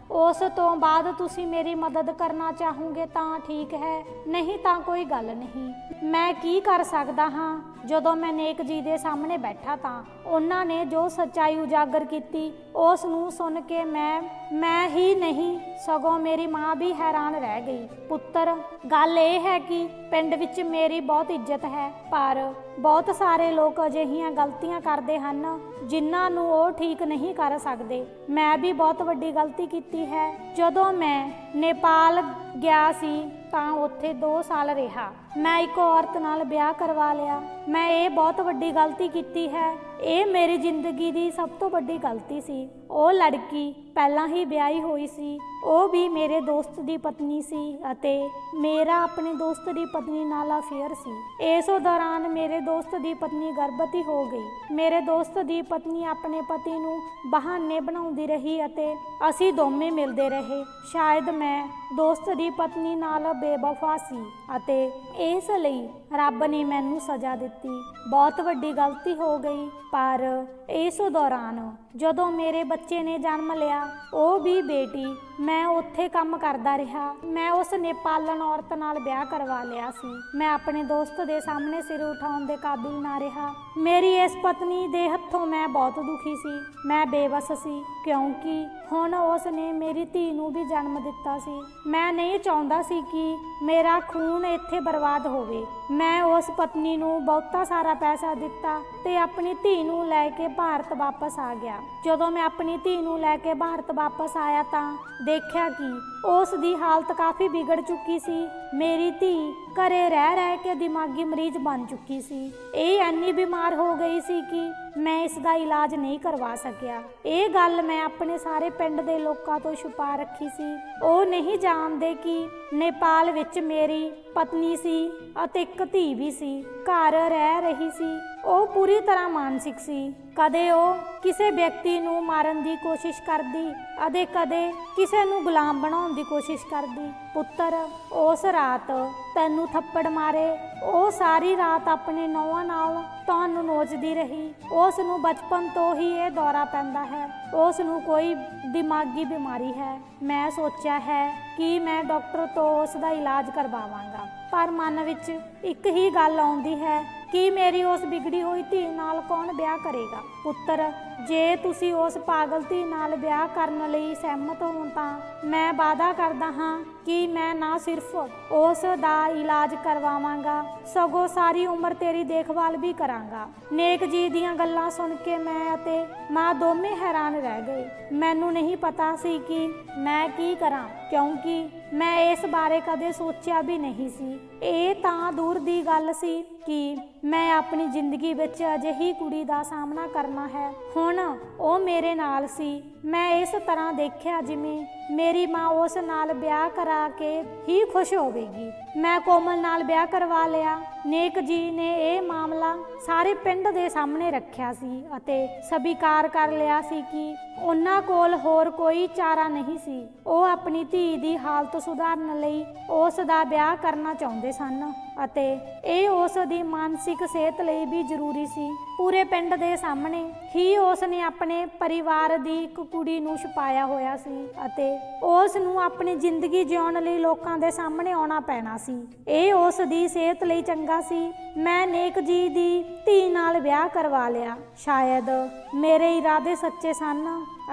ਉਸ ਤੋਂ ਬਾਅਦ ਤੁਸੀਂ ਮੇਰੀ ਮਦਦ ਕਰਨਾ ਚਾਹੋਗੇ ਤਾਂ ਠੀਕ ਹੈ, ਨਹੀਂ ਤਾਂ ਕੋਈ ਗੱਲ ਨਹੀਂ। ਮੈਂ ਕੀ ਕਰ ਸਕਦਾ ਹਾਂ? ਜਦੋਂ ਮੈਂ ਨੇਕ ਜੀ ਦੇ ਸਾਹਮਣੇ ਬੈਠਾ ਤਾਂ ਉਹਨਾਂ ਨੇ ਜੋ ਸੱਚਾਈ ਉਜਾਗਰ ਕੀਤੀ ਉਸ ਨੂੰ ਸੁਣ ਕੇ ਮੈਂ ਹੀ ਨਹੀਂ ਸਗੋਂ ਮੇਰੀ ਮਾਂ ਵੀ ਹੈਰਾਨ ਰਹਿ ਗਈ। ਪੁੱਤਰ ਗੱਲ ਇਹ ਹੈ ਕਿ ਪਿੰਡ ਵਿੱਚ ਮੇਰੀ ਬਹੁਤ ਇੱਜ਼ਤ ਹੈ, ਪਰ ਬਹੁਤ ਸਾਰੇ ਲੋਕ ਅਜਿਹੀਆਂ ਗਲਤੀਆਂ ਕਰਦੇ ਹਨ ਜਿਨ੍ਹਾਂ ਨੂੰ ਉਹ ਠੀਕ ਨਹੀਂ ਕਰ ਸਕਦੇ। ਮੈਂ ਵੀ ਬਹੁਤ ਵੱਡੀ ਗਲਤੀ ਕੀਤੀ ਹੈ। ਜਦੋਂ ਮੈਂ ਨੇਪਾਲ ਗਿਆ ਸੀ ਤਾਂ ਉੱਥੇ 2 ਸਾਲ ਰਿਹਾ। ਮੈਂ ਇੱਕ ਔਰਤ ਨਾਲ ਵਿਆਹ ਕਰਵਾ ਲਿਆ। ਮੈਂ ਇਹ ਬਹੁਤ ਵੱਡੀ ਗਲਤੀ ਕੀਤੀ ਹੈ। ਇਹ ਮੇਰੀ ਜ਼ਿੰਦਗੀ ਦੀ ਸਭ ਤੋਂ ਵੱਡੀ ਗਲਤੀ ਸੀ। ਉਹ ਲੜਕੀ ਪਹਿਲਾਂ ਹੀ ਵਿਆਹੀ ਹੋਈ ਸੀ। ਉਹ ਵੀ ਮੇਰੇ ਦੋਸਤ ਦੀ ਪਤਨੀ ਸੀ ਅਤੇ ਮੇਰਾ ਆਪਣੇ ਦੋਸਤ ਦੀ ਪਤਨੀ ਨਾਲ ਅਫੇਅਰ ਸੀ। ਇਸ ਦੌਰਾਨ ਮੇਰੇ ਦੋਸਤ ਦੀ ਪਤਨੀ ਗਰਭਵਤੀ ਹੋ ਗਈ। ਮੇਰੇ ਦੋਸਤ ਦੀ ਪਤਨੀ ਆਪਣੇ ਪਤੀ ਨੂੰ ਬਹਾਨੇ ਬਣਾਉਂਦੀ ਰਹੀ ਅਤੇ ਅਸੀਂ ਦੋਵੇਂ ਮਿਲਦੇ ਰਹੇ। ਸ਼ਾਇਦ ਮੈਂ ਦੋਸਤ ਦੀ ਪਤਨੀ ਨਾਲ ਬੇਵਫਾ ਸੀ ਅਤੇ ਇਸ ਲਈ ਰੱਬ ਨੇ ਮੈਨੂੰ ਸਜ਼ਾ ਦਿੱਤੀ। ਬਹੁਤ ਵੱਡੀ ਗਲਤੀ ਹੋ ਗਈ। ਪਰ ਇਸ ਦੌਰਾਨ ਜਦੋਂ ਮੇਰੇ ਬੱਚੇ ਨੇ ਜਨਮ ਲਿਆ, ਉਹ ਵੀ ਬੇਟੀ, ਮੈਂ ਉੱਥੇ ਕੰਮ ਕਰਦਾ ਰਿਹਾ। ਮੈਂ ਉਸ ਨੇਪਾਲਨ ਔਰਤ ਨਾਲ ਵਿਆਹ ਕਰਵਾ ਲਿਆ ਸੀ। ਮੈਂ ਆਪਣੇ ਦੋਸਤ ਦੇ ਸਾਹਮਣੇ ਸਿਰ ਉਠਾਉਣ ਦੇ ਕਾਬਿਲ ਨਾ ਰਿਹਾ। ਮੇਰੀ ਇਸ ਪਤਨੀ ਦੇ ਹੱਥੋਂ ਮੈਂ ਬਹੁਤ ਦੁਖੀ ਸੀ। ਮੈਂ ਬੇਵਸ ਸੀ ਕਿਉਂਕਿ ਹੁਣ ਉਸ ਨੇ ਮੇਰੀ ਧੀ ਨੂੰ ਵੀ ਜਨਮ ਦਿੱਤਾ ਸੀ। ਮੈਂ ਨਹੀਂ ਚਾਹੁੰਦਾ ਸੀ ਕਿ ਮੇਰਾ ਖੂਨ ਇੱਥੇ ਬਰਬਾਦ ਹੋਵੇ। ਮੈਂ ਉਸ ਪਤਨੀ ਨੂੰ ਬਹੁਤਾ ਸਾਰਾ ਪੈਸਾ ਦਿੱਤਾ ਤੇ ਆਪਣੀ ਧੀ ਨੂੰ ਲੈ ਕੇ ਭਾਰਤ ਵਾਪਸ ਆ ਗਿਆ। ਜਦੋਂ ਮੈਂ ਆਪਣੀ ਧੀ ਨੂੰ ਲੈ ਕੇ ਭਾਰਤ ਵਾਪਸ ਆਇਆ ਤਾਂ ਦੇਖਿਆ ਕਿ ਉਸ ਦੀ ਹਾਲਤ ਕਾਫੀ ਵਿਗੜ ਚੁੱਕੀ ਸੀ। ਮੇਰੀ ਧੀ ਘਰੇ ਰਹਿ ਕੇ ਦਿਮਾਗੀ ਮਰੀਜ਼ ਬਣ ਚੁੱਕੀ ਸੀ। ਇਹ ਇੰਨੀ ਬਿਮਾਰ ਹੋ ਗਈ ਸੀ ਕਿ ਮੈਂ ਇਸ ਦਾ ਇਲਾਜ ਨਹੀਂ ਕਰਵਾ ਸਕਿਆ। ਇਹ ਗੱਲ ਮੈਂ ਆਪਣੇ ਸਾਰੇ ਪਿੰਡ ਦੇ ਲੋਕਾਂ ਤੋਂ ਛੁਪਾ ਰੱਖੀ ਸੀ। ਉਹ ਨਹੀਂ ਜਾਣਦੇ ਕਿ ਨੇਪਾਲ ਵਿੱਚ ਮੇਰੀ ਪਤਨੀ ਸੀ ਅਤੇ ਇੱਕ ਧੀ ਵੀ ਸੀ। ਘਰ ਰਹਿ ਰਹੀ ਸੀ। ਉਹ ਪੂਰੀ ਤਰ੍ਹਾਂ ਮਾਨਸਿਕ ਸੀ। ਕਦੇ ਉਹ ਕਿਸੇ ਵਿਅਕਤੀ ਨੂੰ ਮਾਰਨ ਦੀ ਕੋਸ਼ਿਸ਼ ਕਰਦੀ ਅਤੇ ਕਦੇ ਕਿਸੇ ਨੂੰ ਗੁਲਾਮ ਬਣਾਉਣ ਦੀ ਕੋਸ਼ਿਸ਼ ਕਰਦੀ। ਪੁੱਤਰ, ਉਸ ਰਾਤ ਤੈਨੂੰ ਥੱਪੜ ਮਾਰੇ, ਉਹ ਸਾਰੀ ਰਾਤ ਆਪਣੇ ਨੌਵਾਂ ਨਾਲ ਤੁਹਾਨੂੰ ਨੋਚਦੀ ਰਹੀ। ਉਸ ਨੂੰ ਬਚਪਨ ਤੋਂ ਹੀ ਇਹ ਦੌਰਾ ਪੈਂਦਾ ਹੈ। ਉਸ ਨੂੰ ਕੋਈ ਦਿਮਾਗੀ ਬਿਮਾਰੀ ਹੈ। ਮੈਂ ਸੋਚਿਆ ਹੈ ਕਿ ਮੈਂ ਡਾਕਟਰ ਤੋਂ ਉਸ ਦਾ ਇਲਾਜ ਕਰਵਾਵਾਂਗਾ, ਪਰ ਮਨ ਵਿੱਚ ਇੱਕ ਹੀ ਗੱਲ ਆਉਂਦੀ ਹੈ ਕਿ ਮੇਰੀ ਉਸ ਵਿਗੜੀ ਹੋਈ ਧੀ ਨਾਲ ਕੌਣ ਵਿਆਹ ਕਰੇਗਾ। ਪੁੱਤਰ, ਜੇ ਤੁਸੀਂ ਉਸ ਪਾਗਲ ਧੀ ਨਾਲ ਵਿਆਹ ਕਰਨ ਲਈ ਸਹਿਮਤ ਹੋ ਤਾਂ ਮੈਂ ਵਾਅਦਾ ਕਰਦਾ ਹਾਂ ਕਿ ਮੈਂ ਨਾ ਸਿਰਫ ਉਸ ਦਾ ਇਲਾਜ ਕਰਵਾਵਾਂਗਾ, ਸਗੋਂ ਸਾਰੀ ਉਮਰ ਤੇਰੀ ਦੇਖਭਾਲ ਵੀ ਕਰਾਂਗਾ। ਨੇਕ ਜੀ ਦੀਆਂ ਗੱਲਾਂ ਸੁਣ ਕੇ ਮੈਂ ਅਤੇ ਮਾਂ ਦੋਵੇਂ ਹੈਰਾਨ ਰਹਿ ਗਏ। ਮੈਨੂੰ ਨਹੀਂ ਪਤਾ ਸੀ ਕਿ ਮੈਂ ਕੀ ਕਰਾਂ, ਕਿਉਂਕਿ ਮੈਂ ਇਸ ਬਾਰੇ ਕਦੇ ਸੋਚਿਆ ਵੀ ਨਹੀਂ ਸੀ। ਇਹ ਤਾਂ ਦੂਰ ਦੀ ਗੱਲ ਸੀ ਕਿ ਮੈਂ ਆਪਣੀ ਜ਼ਿੰਦਗੀ ਵਿੱਚ ਅਜਿਹੀ ਕੁੜੀ ਦਾ ਸਾਹਮਣਾ ਕਰਨਾ ਹੈ। ਹੁਣ ਉਹ ਮੇਰੇ ਨਾਲ ਸੀ। ਮੈਂ ਇਸ ਤਰ੍ਹਾਂ ਦੇਖਿਆ ਜਿਵੇਂ ਮੇਰੀ ਮਾਂ ਉਸ ਨਾਲ ਵਿਆਹ ਕਰਾ ਕੇ ਹੀ ਖੁਸ਼ ਹੋਵੇਗੀ। ਮੈਂ ਕੋਮਲ ਨਾਲ ਵਿਆਹ ਕਰਵਾ ਲਿਆ। ਨੇਕ ਜੀ ਨੇ ਇਹ ਮਾਮਲਾ ਸਾਰੇ ਪਿੰਡ ਦੇ ਸਾਹਮਣੇ ਰੱਖਿਆ ਸੀ ਅਤੇ ਸਵੀਕਾਰ ਕਰ ਲਿਆ ਸੀ ਕਿ ਉਹਨਾਂ ਕੋਲ ਹੋਰ ਕੋਈ ਚਾਰਾ ਨਹੀਂ ਸੀ। ਉਹ ਆਪਣੀ ਧੀ ਦੀ ਹਾਲਤ ਸੁਧਾਰਨ ਲਈ ਉਸ ਦਾ ਵਿਆਹ ਕਰਨਾ ਚਾਹੁੰਦੇ ਸਨ ਅਤੇ ਇਹ ਉਸ ਦੀ ਮਾਨਸਿਕ ਸਿਹਤ ਲਈ ਵੀ ਜ਼ਰੂਰੀ ਸੀ। ਪੂਰੇ ਪਿੰਡ ਦੇ ਸਾਹਮਣੇ ਹੀ ਉਸ ਨੇ ਆਪਣੇ ਪਰਿਵਾਰ ਦੀ ਇੱਕ ਕੁੜੀ ਨੂੰ ਛੁਪਾਇਆ ਹੋਇਆ ਸੀ ਅਤੇ ਉਸ ਨੂੰ ਆਪਣੀ ਜ਼ਿੰਦਗੀ ਜਿਉਣ ਲਈ ਲੋਕਾਂ ਦੇ ਸਾਹਮਣੇ ਆਉਣਾ ਪੈਣਾ ਸੀ। ਇਹ ਉਸ ਦੀ ਸਿਹਤ ਲਈ ਚੰਗਾ ਸੀ। ਮੈਂ ਨੇਕ ਜੀ ਦੀ ਧੀ ਨਾਲ ਵਿਆਹ ਕਰਵਾ ਲਿਆ। ਸ਼ਾਇਦ ਮੇਰੇ ਇਰਾਦੇ ਸੱਚੇ ਸਨ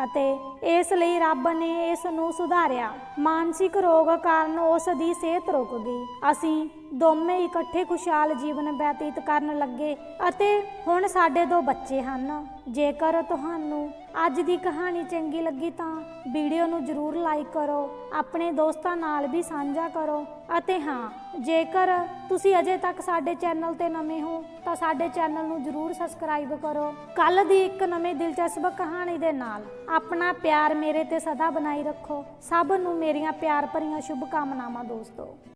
ਅਤੇ ਇਸ ਲਈ ਰੱਬ ਨੇ ਇਸ ਨੂੰ ਸੁਧਾਰਿਆ। ਮਾਨਸਿਕ ਰੋਗ ਕਾਰਨ ਉਸ ਦੀ ਸਿਹਤ ਰੁਕ ਗਈ। ਅਸੀਂ ਦੋਵੇਂ ਇਕੱਠੇ ਖੁਸ਼ਹਾਲ ਜੀਵਨ ਬਤੀਤ ਕਰਨ ਲੱਗੇ ਅਤੇ ਹੁਣ ਸਾਡੇ 2 ਬੱਚੇ ਹਨ। ਜੇਕਰ ਤੁਹਾਨੂੰ ਅੱਜ ਦੀ ਕਹਾਣੀ ਚੰਗੀ ਲੱਗੀ ਤਾਂ ਵੀਡੀਓ ਨੂੰ ਜ਼ਰੂਰ ਲਾਈਕ ਕਰੋ, ਆਪਣੇ ਦੋਸਤਾਂ ਨਾਲ ਵੀ ਸਾਂਝਾ ਕਰੋ ਅਤੇ ਹਾਂ, ਜੇਕਰ ਤੁਸੀਂ ਅਜੇ ਤੱਕ ਸਾਡੇ ਚੈਨਲ ਤੇ ਨਵੇਂ ਹੋ ਤਾਂ ਸਾਡੇ ਚੈਨਲ ਨੂੰ ਜ਼ਰੂਰ ਸਬਸਕ੍ਰਾਈਬ ਕਰੋ। ਕੱਲ ਦੀ ਇੱਕ ਨਵੀਂ ਦਿਲਚਸਪ ਕਹਾਣੀ ਦੇ ਨਾਲ ਆਪਣਾ ਪਿਆਰ ਮੇਰੇ ਤੇ ਸਦਾ ਬਣਾਈ ਰੱਖੋ। ਸਭ ਨੂੰ ਮੇਰੀਆਂ ਪਿਆਰ ਭਰੀਆਂ ਸ਼ੁਭ ਕਾਮਨਾਵਾਂ ਦੋਸਤੋ।